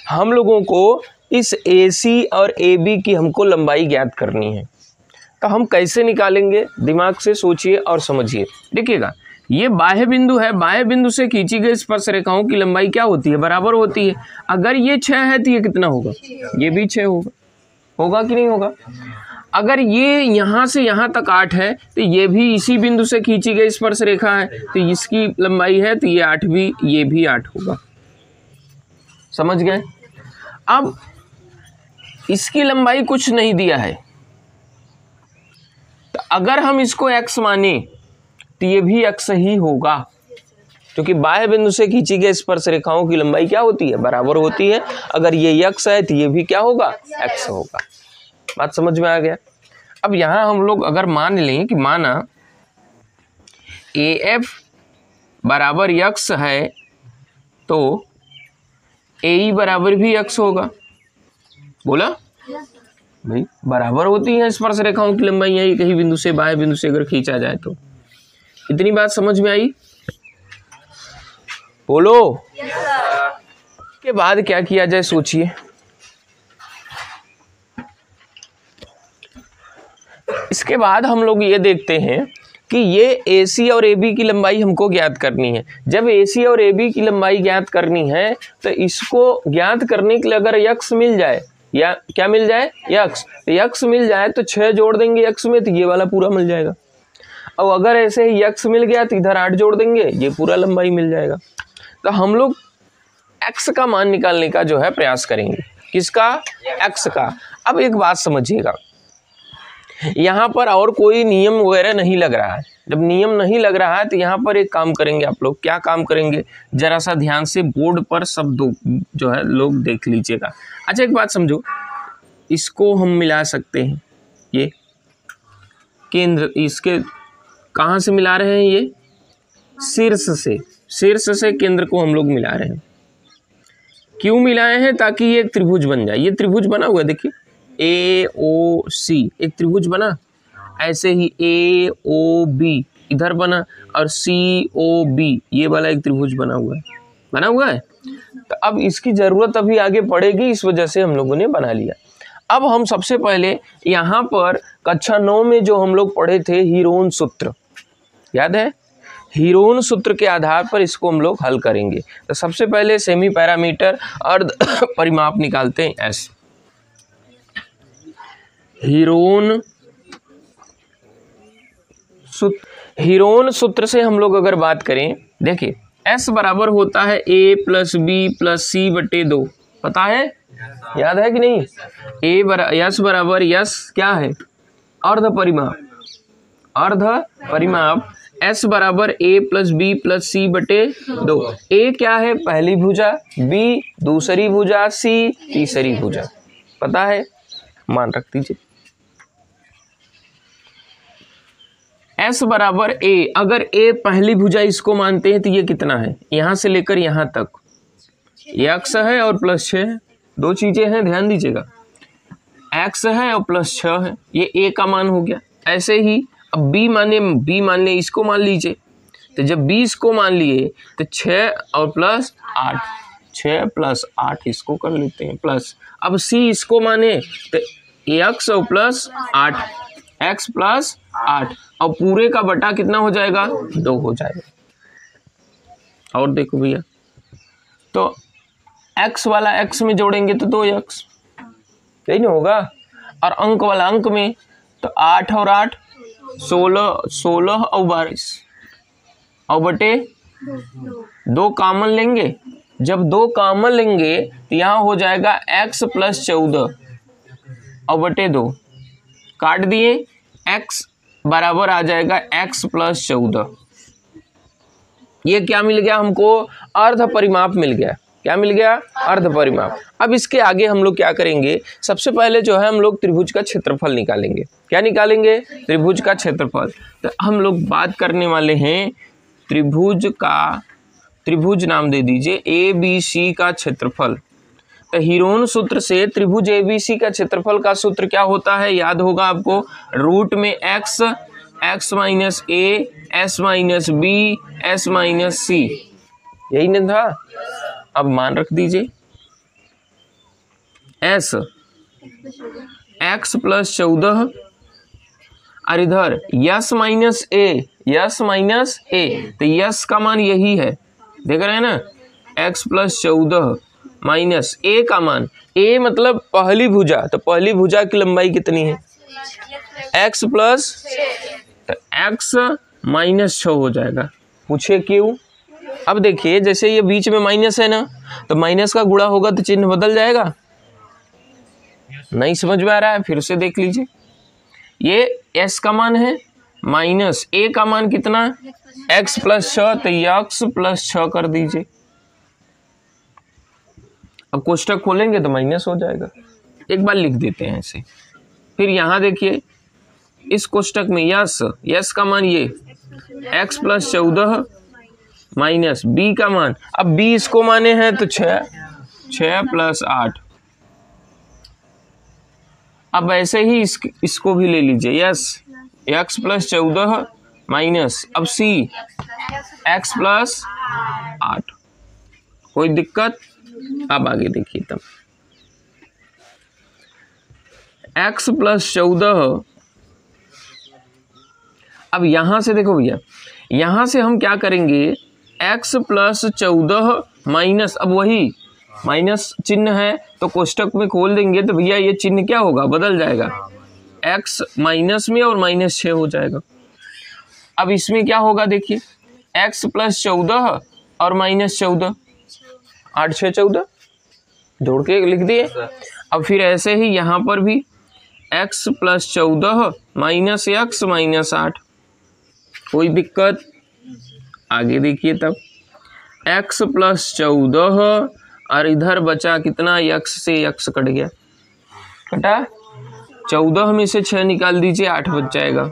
हम लोगों को इस AC और AB की हमको लंबाई ज्ञात करनी है, तो हम कैसे निकालेंगे, दिमाग से सोचिए और समझिए। देखिएगा, ये बाह्य बिंदु है, बाह्य बिंदु से खींची गई स्पर्श रेखाओं की लंबाई क्या होती है, बराबर होती है। अगर ये 6 है तो ये कितना होगा, ये भी 6 होगा कि नहीं होगा। अगर ये यहाँ से यहाँ तक 8 है तो ये भी इसी बिंदु से खींची गई स्पर्श रेखा है, तो इसकी लंबाई है तो ये 8 भी, ये भी 8 होगा। समझ गए। अब इसकी लंबाई कुछ नहीं दिया है, तो अगर हम इसको x माने तो ये भी x ही होगा, क्योंकि बाह्य बिंदु से खींची गई स्पर्श रेखाओं की लंबाई क्या होती है, बराबर होती है। अगर ये x है तो ये भी क्या होगा, x होगा। बात समझ में आ गया। अब यहां हम लोग अगर मान लें कि माना AF बराबर x है तो AE बराबर भी x होगा। बोला भाई, बराबर होती है स्पर्श रेखाओं की लंबाई, यही कहीं बिंदु से बाह्य बिंदु से अगर खींचा जाए तो। इतनी बात समझ में आई, बोलो। के बाद क्या किया जाए सोचिए। इसके बाद हम लोग ये देखते हैं कि ये AC और AB की लंबाई हमको ज्ञात करनी है। जब AC और AB की लंबाई ज्ञात करनी है तो इसको ज्ञात करने के लिए अगर x मिल जाए, या क्या मिल जाए, x मिल जाए तो 6 जोड़ देंगे x में तो ये वाला पूरा मिल जाएगा। और अगर ऐसे ही x मिल गया तो इधर 8 जोड़ देंगे, ये पूरा लंबाई मिल जाएगा। तो हम लोग x का मान निकालने का जो है प्रयास करेंगे। किसका, x का। अब एक बात समझिएगा, यहाँ पर और कोई नियम वगैरह नहीं लग रहा है। जब नियम नहीं लग रहा है तो यहाँ पर एक काम करेंगे आप लोग। क्या काम करेंगे, जरा सा ध्यान से बोर्ड पर सब जो है लोग देख लीजिएगा। अच्छा एक बात समझो, इसको हम मिला सकते हैं, ये केंद्र, इसके कहाँ से मिला रहे हैं, ये शीर्ष से केंद्र को हम लोग मिला रहे हैं। क्यों मिलाए हैं, ताकि ये एक त्रिभुज बन जाए। ये त्रिभुज बना हुआ है, देखिए AOC एक त्रिभुज बना, ऐसे ही AOB इधर बना और COB ये वाला एक त्रिभुज बना हुआ है। तो अब इसकी जरूरत अभी आगे पड़ेगी, इस वजह से हम लोगों ने बना लिया। अब हम सबसे पहले यहाँ पर कक्षा 9 में जो हम लोग पढ़े थे हीरोन सूत्र, याद है, हीरोन सूत्र के आधार पर इसको हम लोग हल करेंगे। तो सबसे पहले सेमी पैरामीटर अर्ध परिमाप निकालते हैं S। हीरोन सूत्र से हम लोग अगर बात करें, देखिए S बराबर होता है A + B + C बटे 2, पता है, याद है कि नहीं। S बराबर S क्या है, अर्ध परिमाप S बराबर A + B + C बटे 2। A क्या है, पहली भुजा, B दूसरी भुजा, C तीसरी भुजा, पता है, मान रख दीजिए। S बराबर A, अगर A पहली भुजा इसको मानते हैं तो ये कितना है, यहां से लेकर यहां तक x है और +6 है, दो चीजें हैं, ध्यान दीजिएगा, x है और +6 है, ये A का मान हो गया। ऐसे ही अब B मान ले, इसको मान लीजिए, तो जब B इसको मान लिए तो 6 और +8, 6 + 8 इसको कर लेते हैं प्लस। अब C इसको माने तो x और +8, x + 8 और पूरे का बटा कितना हो जाएगा, 2 हो जाएगा। और देखो भैया, तो x वाला x में जोड़ेंगे तो 2x, यही नहीं होगा। और अंक वाला अंक में, तो 8 और 8 16, 16 और 22 और बटे 2 कॉमन लेंगे। जब 2 कॉमन लेंगे तो यहाँ हो जाएगा x + 14 और बटे 2, काट दिए, x बराबर आ जाएगा x + 14। ये क्या मिल गया हमको? अर्ध परिमाप मिल गया। क्या मिल गया? अर्ध परिमाप। अब इसके आगे हम लोग क्या करेंगे, सबसे पहले जो है हम लोग त्रिभुज का क्षेत्रफल निकालेंगे। क्या निकालेंगे? त्रिभुज का क्षेत्रफल। तो हम लोग बात करने वाले हैं त्रिभुज का, त्रिभुज नाम दे दीजिए ABC का क्षेत्रफल। तो हीरोन सूत्र से त्रिभुज ABC का क्षेत्रफल का सूत्र क्या होता है? याद होगा आपको, रूट में x, x - a, s - b, s - c, यही नहीं था? अब मान रख दीजिए s x + 14 और इधर यस - a, तो यस का मान यही है, देख रहे हैं ना, x + 14 माइनस a का मान, a मतलब पहली भुजा, तो पहली भुजा की लंबाई कितनी है? x प्लस, तो x - 6 हो जाएगा। पूछे क्यों? अब देखिए जैसे ये बीच में माइनस है ना, तो माइनस का गुणा होगा तो चिन्ह बदल जाएगा। नहीं समझ में आ रहा है? फिर से देख लीजिए, ये s का मान है माइनस a का मान कितना? x + 6, तो x + 6 कर दीजिए। अब कोष्टक खोलेंगे तो माइनस हो जाएगा। एक बार लिख देते हैं ऐसे। फिर यहाँ देखिए इस कोष्टक में यस का मान ये x + 14 माइनस b का मान, अब b इसको माने हैं तो 6 + 8। अब ऐसे ही इसको भी ले लीजिए, यस x + 14 माइनस, अब c x + 8। कोई दिक्कत? अब आगे देखिए, तब x + 14, अब यहां से देखो भैया, यहां से हम क्या करेंगे, x + 14 माइनस, अब वही माइनस चिन्ह है तो कोष्टक में खोल देंगे तो भैया ये चिन्ह क्या होगा? बदल जाएगा, x माइनस में और -6 हो जाएगा। अब इसमें क्या होगा देखिए, x + 14 और -14, 8 6 14 जोड़ के लिख दिए। अब फिर ऐसे ही यहाँ पर भी x + 14 माइनस x - 8, कोई दिक्कत? आगे देखिए, तब x + 14 और इधर बचा कितना? x से x कट गया, कटा, 14 में से 6 निकाल दीजिए, 8 बच जाएगा।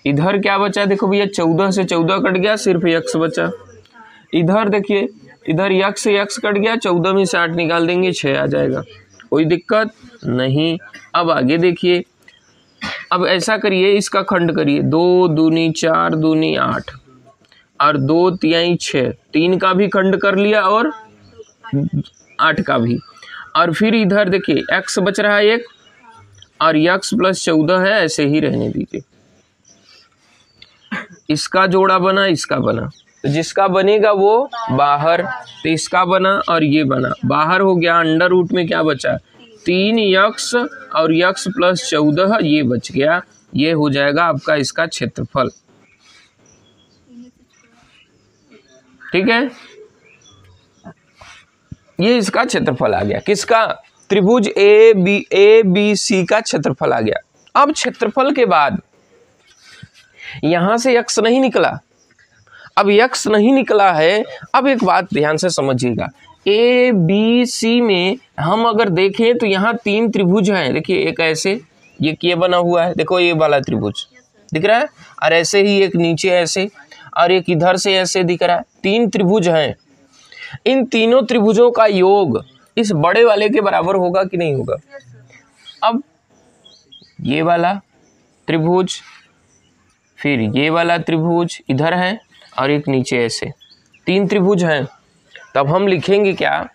इधर क्या बचा? देखो भैया 14 से 14 कट गया, सिर्फ x बचा। इधर देखिए, इधर x से x कट गया, 14 में से 8 निकाल देंगे, 6 आ जाएगा। कोई दिक्कत नहीं। अब आगे देखिए, अब ऐसा करिए, इसका खंड करिए, 2 दूनी 4 दूनी 8 और 2 तिहाई 6, 3 का भी खंड कर लिया और 8 का भी। और फिर इधर देखिए x बच रहा है 1 और x + 14 है, ऐसे ही रहने दीजिए। इसका जोड़ा बना, इसका बना, तो जिसका बनेगा वो बाहर, तो इसका बना और ये बना, बाहर हो गया। अंडर रूट में क्या बचा? 3x और x + 14 ये बच गया। ये हो जाएगा आपका इसका क्षेत्रफल। ठीक है, ये इसका क्षेत्रफल आ गया। किसका? त्रिभुज ABC का क्षेत्रफल आ गया। अब क्षेत्रफल के बाद यहां से x नहीं निकला, अब x नहीं निकला है। अब एक बात ध्यान से समझिएगा, ABC में हम अगर देखें तो यहाँ 3 त्रिभुज हैं। देखिए एक ऐसे ये बना हुआ है, देखो ये वाला त्रिभुज दिख रहा है, और ऐसे ही एक नीचे ऐसे, और एक इधर से ऐसे दिख रहा है। 3 त्रिभुज हैं। इन तीनों त्रिभुजों का योग इस बड़े वाले के बराबर होगा कि नहीं होगा? अब ये वाला त्रिभुज, फिर ये वाला त्रिभुज इधर है और एक नीचे ऐसे, 3 त्रिभुज हैं। तब हम लिखेंगे क्या?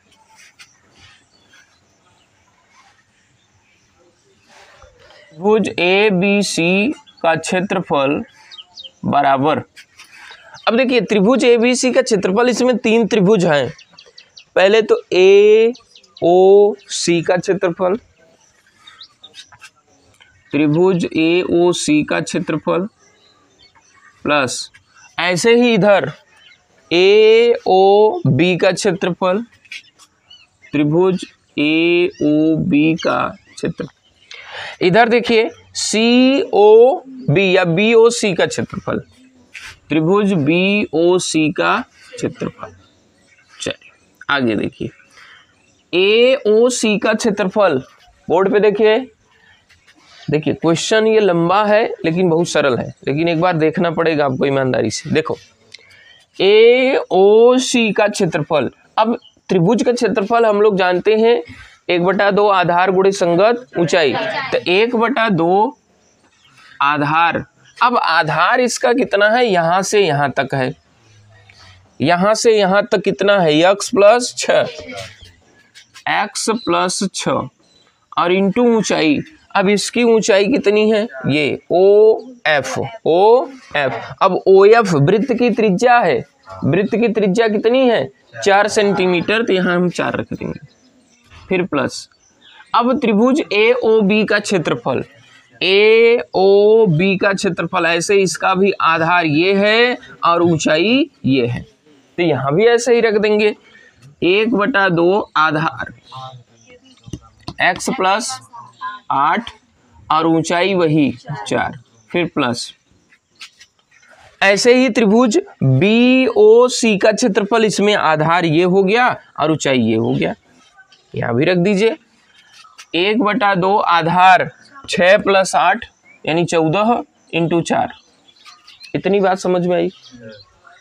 त्रिभुज ABC का क्षेत्रफल बराबर, अब देखिए त्रिभुज ABC का क्षेत्रफल, इसमें 3 त्रिभुज हैं। पहले तो AOC का क्षेत्रफल, त्रिभुज AOC का क्षेत्रफल प्लस ऐसे ही इधर AOB का क्षेत्रफल, त्रिभुज AOB का क्षेत्रफल। इधर देखिए COB या BOC का क्षेत्रफल, त्रिभुज BOC का क्षेत्रफल। चलिए आगे देखिए AOC का क्षेत्रफल, बोर्ड पे देखिए। देखिए क्वेश्चन ये लंबा है लेकिन बहुत सरल है, लेकिन एक बार देखना पड़ेगा आपको ईमानदारी से। देखो AOC का क्षेत्रफल, अब त्रिभुज का क्षेत्रफल हम लोग जानते हैं 1/2 आधार गुणे संगत ऊंचाई, तो 1/2 आधार। अब आधार इसका कितना है, यहां से यहां तक है, यहां से यहां तक कितना है x + 6, x + 6 और इंटू ऊंचाई। अब इसकी ऊंचाई कितनी है, ये OF। अब OF वृत्त की त्रिज्या है, वृत्त की त्रिज्या कितनी है 4 सेंटीमीटर, तो यहाँ हम 4 रख देंगे। फिर प्लस अब त्रिभुज AOB का क्षेत्रफल, AOB का क्षेत्रफल ऐसे इसका भी आधार ये है और ऊंचाई ये है, तो यहाँ भी ऐसे ही रख देंगे 1/2 आधार x + 8 और ऊंचाई वही 4। फिर प्लस ऐसे ही त्रिभुज BOC का क्षेत्रफल, इसमें आधार ये हो गया और ऊंचाई ये हो गया, यहाँ भी रख दीजिए 1/2 आधार 6 + 8 यानी 14 × 4। इतनी बात समझ में आई।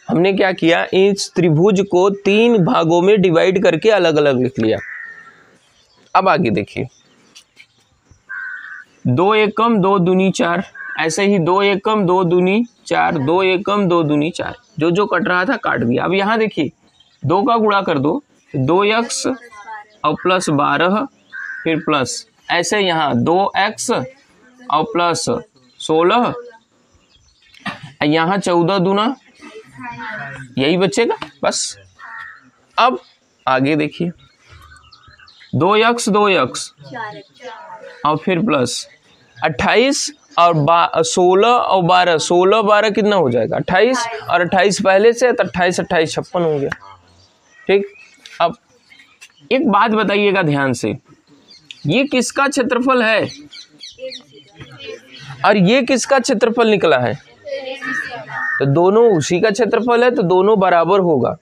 हमने क्या किया, इस त्रिभुज को 3 भागों में डिवाइड करके अलग अलग लिख लिया। अब आगे देखिए 2 एकम 2 दूनी 4, ऐसे ही 2 एकम 2 दूनी 4, 2 एकम 2 दूनी 4, जो जो कट रहा था काट दिया। अब यहाँ देखिए 2 का गुणा कर दो, 2x और प्लस 12, फिर प्लस ऐसे यहाँ 2x और प्लस 16, यहाँ 14 दूना, यही बचेगा बस। अब आगे देखिए 2x और फिर प्लस 28 और 16 और 12, 16 12 कितना हो जाएगा 28, और 28 पहले से तो 28 28 56 हो गया। ठीक, अब एक बात बताइएगा ध्यान से, ये किसका क्षेत्रफल है और ये किसका क्षेत्रफल निकला है, तो दोनों उसी का क्षेत्रफल है, तो दोनों बराबर होगा,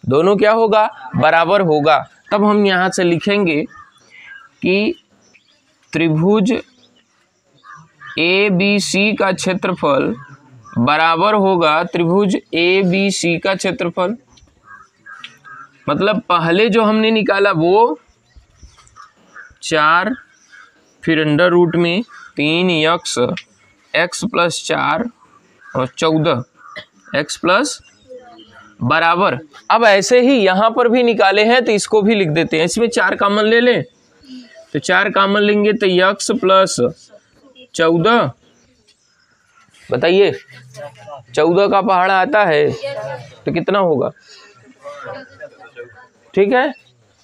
दोनों क्या होगा बराबर होगा। तब हम यहाँ से लिखेंगे कि त्रिभुज ABC का क्षेत्रफल बराबर होगा त्रिभुज ABC का क्षेत्रफल। मतलब पहले जो हमने निकाला वो 4, फिर अंडर रूट में 3x, x + 4 और 14 x प्लस बराबर। अब ऐसे ही यहाँ पर भी निकाले हैं तो इसको भी लिख देते हैं, इसमें 4 कॉमन ले लें, तो 4 कॉमन लेंगे तो x + 14, बताइए 14 का पहाड़ा आता है तो कितना होगा, ठीक है।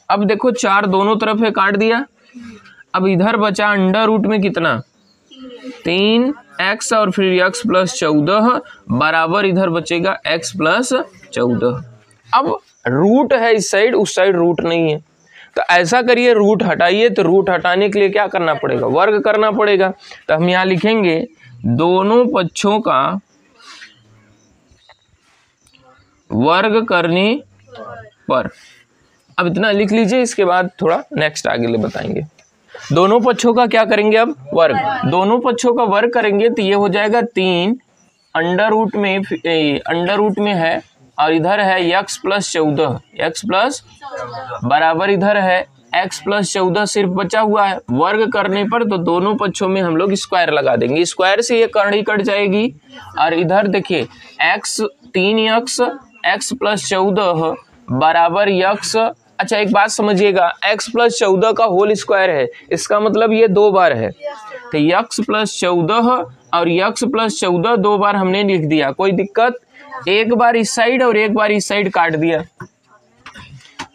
अब देखो 4 दोनों तरफ है, काट दिया। अब इधर बचा अंडर रूट में कितना 3x और फिर x + 14 बराबर इधर बचेगा x + 14। अब रूट है इस साइड, उस साइड रूट नहीं है, तो ऐसा करिए रूट हटाइए, तो रूट हटाने के लिए क्या करना पड़ेगा वर्ग करना पड़ेगा। तो हम यहाँ लिखेंगे दोनों पक्षों का वर्ग करने पर। अब इतना लिख लीजिए, इसके बाद थोड़ा नेक्स्ट आगे ले बताएंगे। दोनों पक्षों का क्या करेंगे, अब वर्ग, दोनों पक्षों का वर्ग करेंगे तो ये हो जाएगा 3 अंडर रूट में है और इधर है x + 14, x प्लस बराबर इधर है x + 14 सिर्फ बचा हुआ है। वर्ग करने पर तो दोनों पक्षों में हम लोग स्क्वायर लगा देंगे, स्क्वायर से ये कड़ी कट जाएगी। और इधर देखिए 3x x + 14 बराबर x। अच्छा एक बात समझिएगा, x + 14 का होल स्क्वायर है, इसका मतलब ये 2 बार है, तो x + 14 और x + 14 2 बार हमने लिख दिया, कोई दिक्कत। एक बार इस साइड और एक बार इस साइड काट दिया।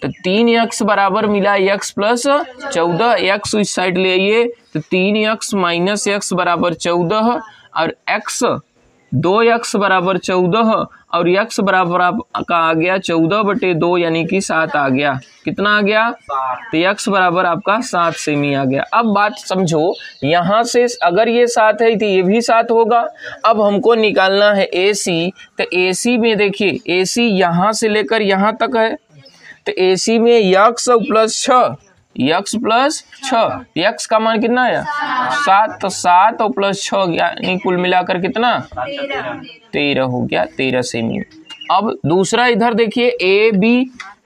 तो 3x बराबर मिला x प्लस 14, x इस साइड ले आइए तो 3x माइनस x बराबर 14 और x 2x बराबर 14 और x बराबर आपका आ गया 14/2 यानी कि 7 आ गया। कितना आ गया? तो x बराबर आपका 7 सेमी आ गया। अब बात समझो, यहाँ से अगर ये 7 है तो ये भी 7 होगा। अब हमको निकालना है AC, तो AC में देखिए AC यहाँ से लेकर यहाँ तक है, तो AC में x plus 6, x plus 6, x का मान कितना है? 7, तो 7 और प्लस 6 यानी कुल मिलाकर कितना? 13 हो गया, 13 सेमी। अब दूसरा इधर देखिए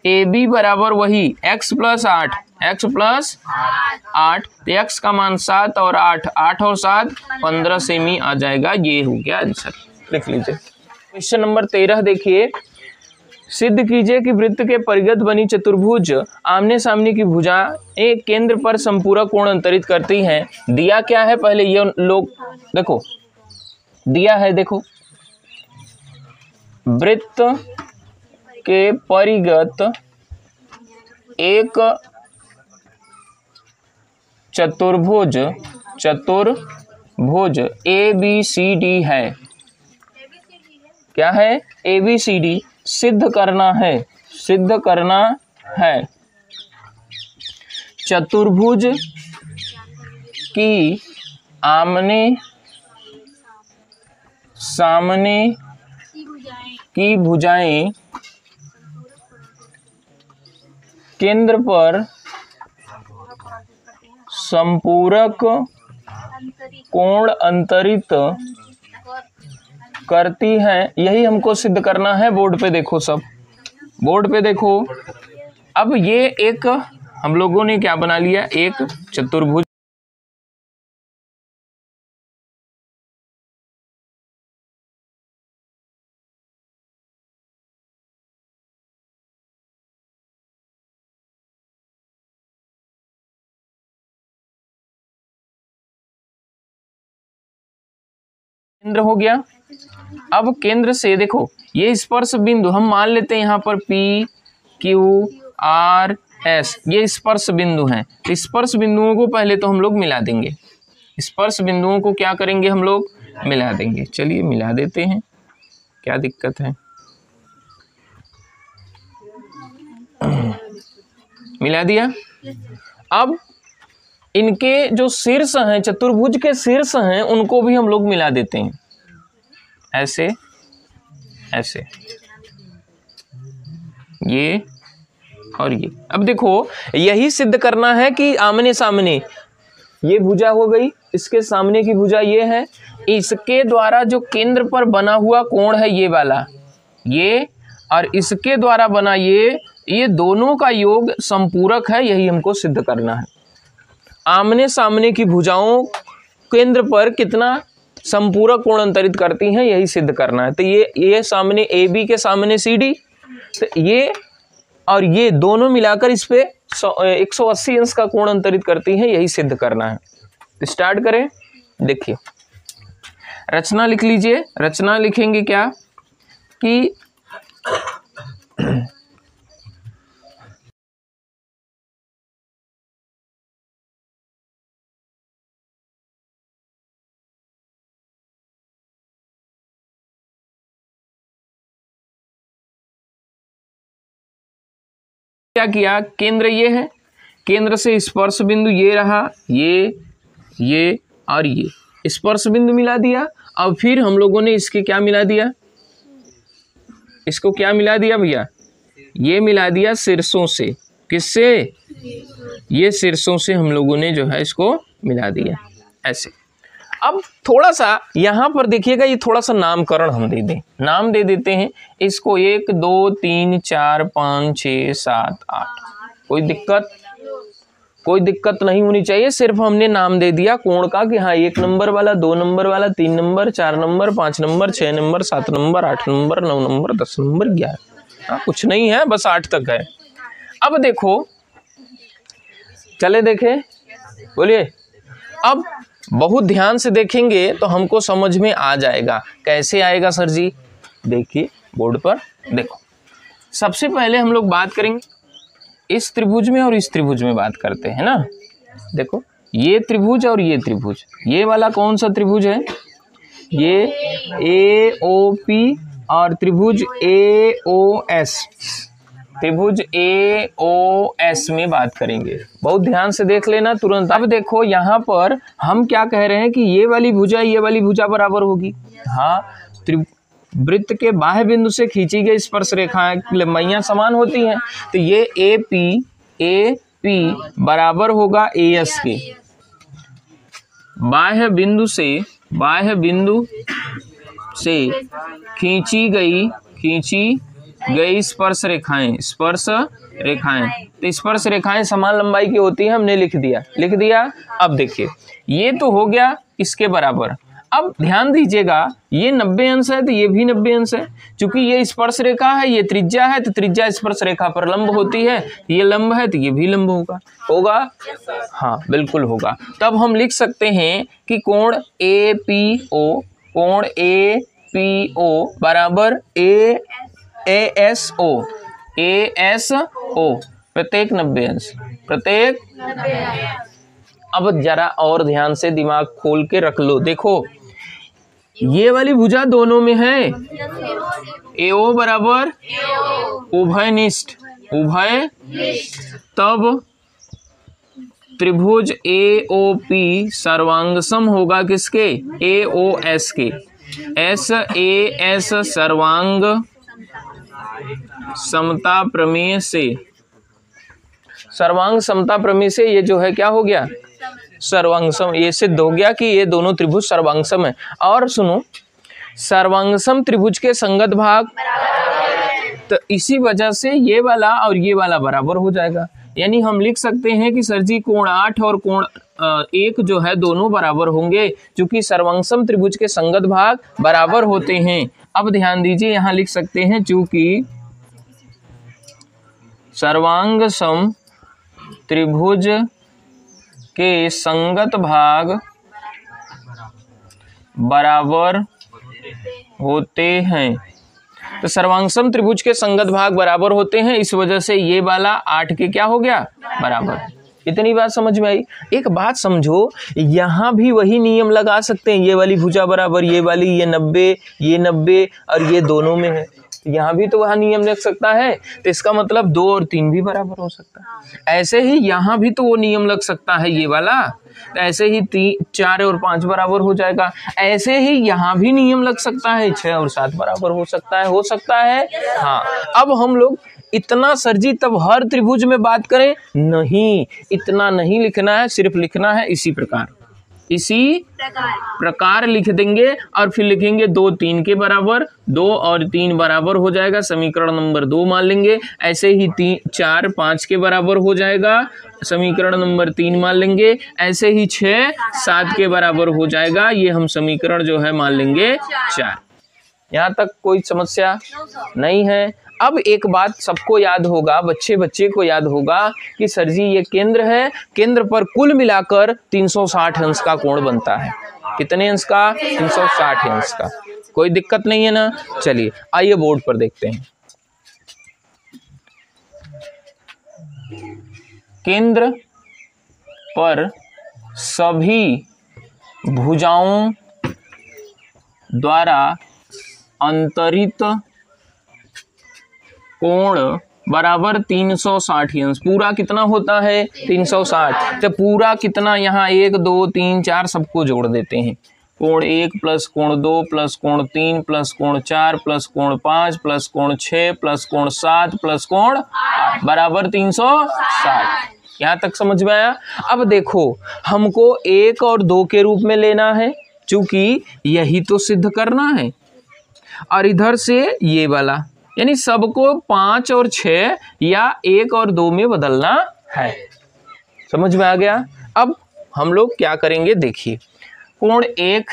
AB बराबर वही x प्लस 8, x प्लस 8, तो x का मान 7 और 8, 8 और 7 15 सेमी आ जाएगा। ये हो गया आंसर, लिख लीजिए। क्वेश्चन नंबर 13 देखिए, सिद्ध कीजिए कि वृत्त के परिगत बनी चतुर्भुज आमने सामने की भुजाएं केंद्र पर संपूरक कोण अंतरित करती हैं। दिया क्या है पहले ये लोग देखो, दिया है देखो, वृत्त के परिगत एक चतुर्भुज ABCD है। क्या है? ABCD सिद्ध करना है चतुर्भुज की आमने सामने की भुजाएं केंद्र पर संपूरक कोण अंतरित करती हैं। यही हमको सिद्ध करना है। बोर्ड पे देखो, सब बोर्ड पे देखो। अब ये एक हम लोगों ने क्या बना लिया? एक चतुर्भुज। केंद्र हो गया। अब केंद्र से देखो ये स्पर्श बिंदु हम मान लेते हैं यहाँ पर PQRS, ये स्पर्श बिंदु हैं। तो स्पर्श बिंदुओं को पहले तो हम लोग मिला देंगे। स्पर्श बिंदुओं को क्या करेंगे? हम लोग मिला देंगे। चलिए मिला देते हैं, क्या दिक्कत है? मिला दिया। अब इनके जो शीर्ष हैं, चतुर्भुज के शीर्ष हैं, उनको भी हम लोग मिला देते हैं। ऐसे ऐसे, ये और ये। अब देखो यही सिद्ध करना है कि आमने सामने ये भुजा हो गई, इसके सामने की भुजा ये है, इसके द्वारा जो केंद्र पर बना हुआ कोण है ये वाला, ये और इसके द्वारा बना ये दोनों का योग संपूरक है। यही हमको सिद्ध करना है। आमने सामने की भुजाओं केंद्र पर कितना संपूरक कोण अंतरित करती हैं, यही सिद्ध करना है। तो ये सामने AB के सामने CD, तो ये और ये दोनों मिलाकर इस पे 180 अंश का कोण अंतरित करती हैं, यही सिद्ध करना है। तो स्टार्ट करें। देखिए रचना लिख लीजिए। रचना लिखेंगे क्या कि क्या किया? केंद्र ये है, केंद्र से स्पर्श बिंदु ये रहा, ये और ये स्पर्श बिंदु मिला दिया। अब फिर हम लोगों ने इसके क्या मिला दिया? इसको क्या मिला दिया भैया? ये मिला दिया शीर्षों से। किससे? ये शीर्षों से हम लोगों ने जो है इसको मिला दिया ऐसे। अब थोड़ा सा यहाँ पर देखिएगा, ये थोड़ा सा नामकरण हम दे दें, नाम दे देते हैं इसको 1 2 3 4 5 6 7 8। कोई दिक्कत नहीं होनी चाहिए। सिर्फ हमने नाम दे दिया कोण का कि हाँ 1 नंबर वाला, 2 नंबर वाला, 3 number, 4 number, 5 number, 6 number, 7 number, 8 number, 9 number, 10 number, 11। हाँ कुछ नहीं है, बस 8 तक है। अब देखो, चले देखें, बोलिए। अब बहुत ध्यान से देखेंगे तो हमको समझ में आ जाएगा। कैसे आएगा सर जी? देखिए बोर्ड पर देखो। सबसे पहले हम लोग बात करेंगे इस त्रिभुज में और इस त्रिभुज में बात करते हैं ना। देखो ये त्रिभुज और ये त्रिभुज, ये वाला कौन सा त्रिभुज है, ये AOP और त्रिभुज AOS, त्रिभुज AOS में बात करेंगे। बहुत ध्यान से देख लेना तुरंत। अब देखो यहाँ पर हम क्या कह रहे हैं कि ये वाली भुजा बराबर होगी। हाँ, वृत्त के बाह्य बिंदु से खींची गई स्पर्श रेखाएं लंबाइयां समान होती हैं, तो ये AP बराबर होगा AS के। बाह्य बिंदु से खींची गई स्पर्श रेखाएं, तो स्पर्श रेखाएं समान लंबाई की होती है, हमने लिख दिया। अब देखिए ये तो हो गया इसके बराबर। अब ध्यान दीजिएगा ये 90 अंश है तो ये भी 90 अंश है। चूंकि ये स्पर्श रेखा है, ये त्रिज्या है, तो त्रिज्या स्पर्श रेखा पर लंब होती है, ये लंब है तो ये भी लंब होगा। हाँ बिल्कुल होगा। तब हम लिख सकते हैं कि कोण APO बराबर ASO प्रत्येक 90 अंश। अब जरा और ध्यान से दिमाग खोल के रख लो। देखो ये वाली भुजा दोनों में है, AO बराबर उभयनिष्ठ, तब त्रिभुज AOP सर्वांगसम होगा किसके, AOS के। SAS सर्वांग समता प्रमेय से ये जो है क्या हो गया, सर्वांगसम। ये सिद्ध हो गया कि ये दोनों त्रिभुज सर्वांगसम है। और सुनो, सर्वांगसम त्रिभुज के संगत भाग, तो इसी वजह से ये वाला और ये वाला बराबर हो जाएगा। यानी हम लिख सकते हैं कि सर जी कोण 8 और कोण 1 जो है दोनों बराबर होंगे, क्योंकि सर्वांगसम त्रिभुज के संगत भाग बराबर होते हैं। अब ध्यान दीजिए यहाँ लिख सकते हैं, चूंकि सर्वांगसम त्रिभुज के संगत भाग बराबर होते हैं, तो सर्वांगसम त्रिभुज के संगत भाग बराबर होते हैं, इस वजह से ये वाला 8 के क्या हो गया, बराबर। इतनी बात समझ में आई। एक बात समझो, यहाँ भी वही नियम लगा सकते हैं, ये वाली भुजा बराबर ये वाली, ये 90 और ये दोनों में है, यहाँ भी तो वह नियम लग सकता है। तो इसका मतलब 2 और 3 भी बराबर हो सकता है। ऐसे ही यहाँ भी तो वो नियम लग सकता है ये वाला, तो ऐसे ही 3, 4 और 5 बराबर हो जाएगा। ऐसे ही यहाँ भी नियम लग सकता है, 6 और 7 बराबर हो सकता है। हाँ, अब हम लोग इतना सर जी तब हर त्रिभुज में बात करें नहीं, इतना नहीं लिखना है, सिर्फ लिखना है इसी प्रकार लिख देंगे और फिर लिखेंगे 2 3 के बराबर, 2 और 3 बराबर हो जाएगा, समीकरण नंबर 2 मान लेंगे। ऐसे ही 3 4 5 के बराबर हो जाएगा, समीकरण नंबर 3 मान लेंगे। ऐसे ही 6 7 के बराबर हो जाएगा, ये हम समीकरण जो है मान लेंगे 4। यहाँ तक कोई समस्या नहीं है। अब एक बात सबको याद होगा, बच्चे को याद होगा कि सर जी ये केंद्र है, केंद्र पर कुल मिलाकर 360 अंश का कोण बनता है। कितने अंश का, 360 अंश का। कोई दिक्कत नहीं है ना। चलिए आइए बोर्ड पर देखते हैं। केंद्र पर सभी भुजाओं द्वारा अंतरित कोण बराबर 360 अंश। पूरा कितना होता है, 360। तो पूरा कितना, यहाँ 1 2 3 4 सबको जोड़ देते हैं। कोण 1 प्लस कोण 2 प्लस कोण 3 प्लस कोण 4 प्लस कोण 5 प्लस कोण 6 प्लस कोण 7 प्लस कोण 8 बराबर 360। यहाँ तक समझ में आया। अब देखो हमको 1 और 2 के रूप में लेना है, चूंकि यही तो सिद्ध करना है। और इधर से ये वाला, यानी सबको 5 और 6 या 1 और 2 में बदलना है। समझ में आ गया। अब हम लोग क्या करेंगे, देखिए कोण 1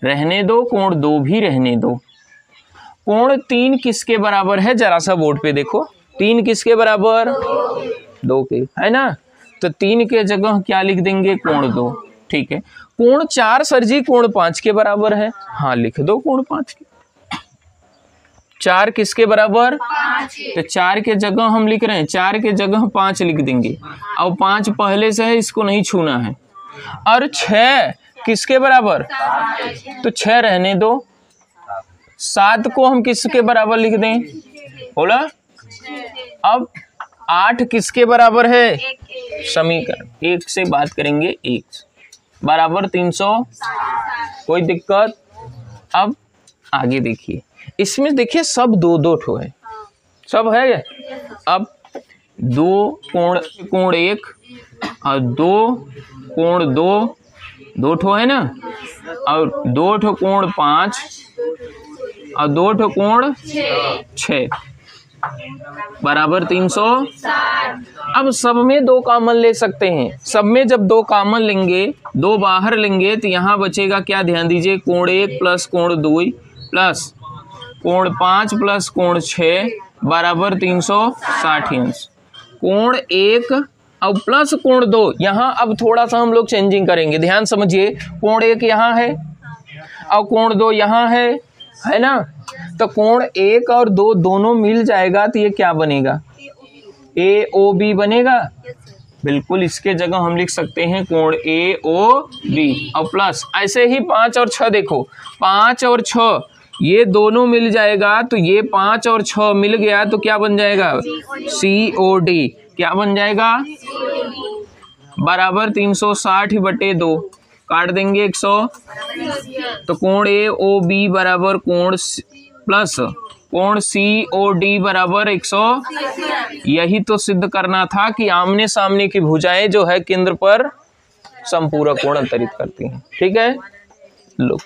रहने दो, कोण 2 भी रहने दो। कोण 3 किसके बराबर है, जरा सा बोर्ड पे देखो। 3 किसके बराबर, 2 के, है ना। तो 3 के जगह क्या लिख देंगे, कोण 2। ठीक है। कोण 4 सर जी कोण 5 के बराबर है। हाँ लिख दो कोण 5 के। 4 किसके बराबर? तो 4 के जगह हम लिख रहे हैं, 4 के जगह 5 लिख देंगे। अब 5 पहले से है, इसको नहीं छूना है। और 6 किसके बराबर? तो 6 रहने दो। 7 को हम किसके बराबर लिख दें? बोला। अब 8 किसके बराबर है? समीकरण 1 से बात करेंगे, 1 बराबर 360। कोई दिक्कत? अब आगे देखिए, इसमें देखिए सब 2-2 ठो है, सब है। अब 2 कोण 1 और 2 कोण 2 ठो है ना, और 2 ठो कोण 5 और 2 ठो कोण 6 बराबर 360। अब सब में 2 कॉमन ले सकते हैं। सब में जब 2 कॉमन लेंगे, 2 बाहर लेंगे, तो यहाँ बचेगा क्या? ध्यान दीजिए, कोण 1 प्लस कोण 2 प्लस कोण 5 प्लस कोण 6 बराबर 360 अंश। कोण 1 और प्लस कोण 2, यहाँ अब थोड़ा सा हम लोग चेंजिंग करेंगे, ध्यान समझिए। कोण 1 यहाँ है और कोण 2 यहाँ है ना, तो कोण 1 और 2 दोनों मिल जाएगा, तो ये क्या बनेगा? AOB बनेगा। बिल्कुल, इसके जगह हम लिख सकते हैं कोण AOB और प्लस ऐसे ही 5 और 6। देखो 5 और 6 ये दोनों मिल जाएगा, तो ये 5 और 6 मिल गया तो क्या बन जाएगा? COD। क्या बन जाएगा? बराबर 360/2 काट देंगे 100, तो कोण AOB बराबर कोण प्लस कोण COD बराबर 100। यही तो सिद्ध करना था कि आमने सामने की भुजाएं जो है केंद्र पर समपूरक कोण अंतरित करती हैं। ठीक है, लो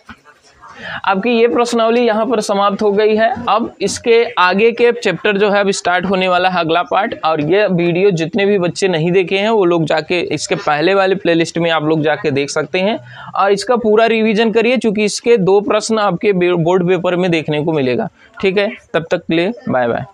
आपकी ये प्रश्नावली यहाँ पर समाप्त हो गई है। अब इसके आगे के चैप्टर जो है अब स्टार्ट होने वाला है अगला पार्ट, और ये वीडियो जितने भी बच्चे नहीं देखे हैं वो लोग जाके इसके पहले वाले प्लेलिस्ट में आप लोग जाके देख सकते हैं और इसका पूरा रिवीजन करिए, क्योंकि इसके 2 प्रश्न आपके बोर्ड पेपर में देखने को मिलेगा। ठीक है, तब तक के लिए बाय बाय।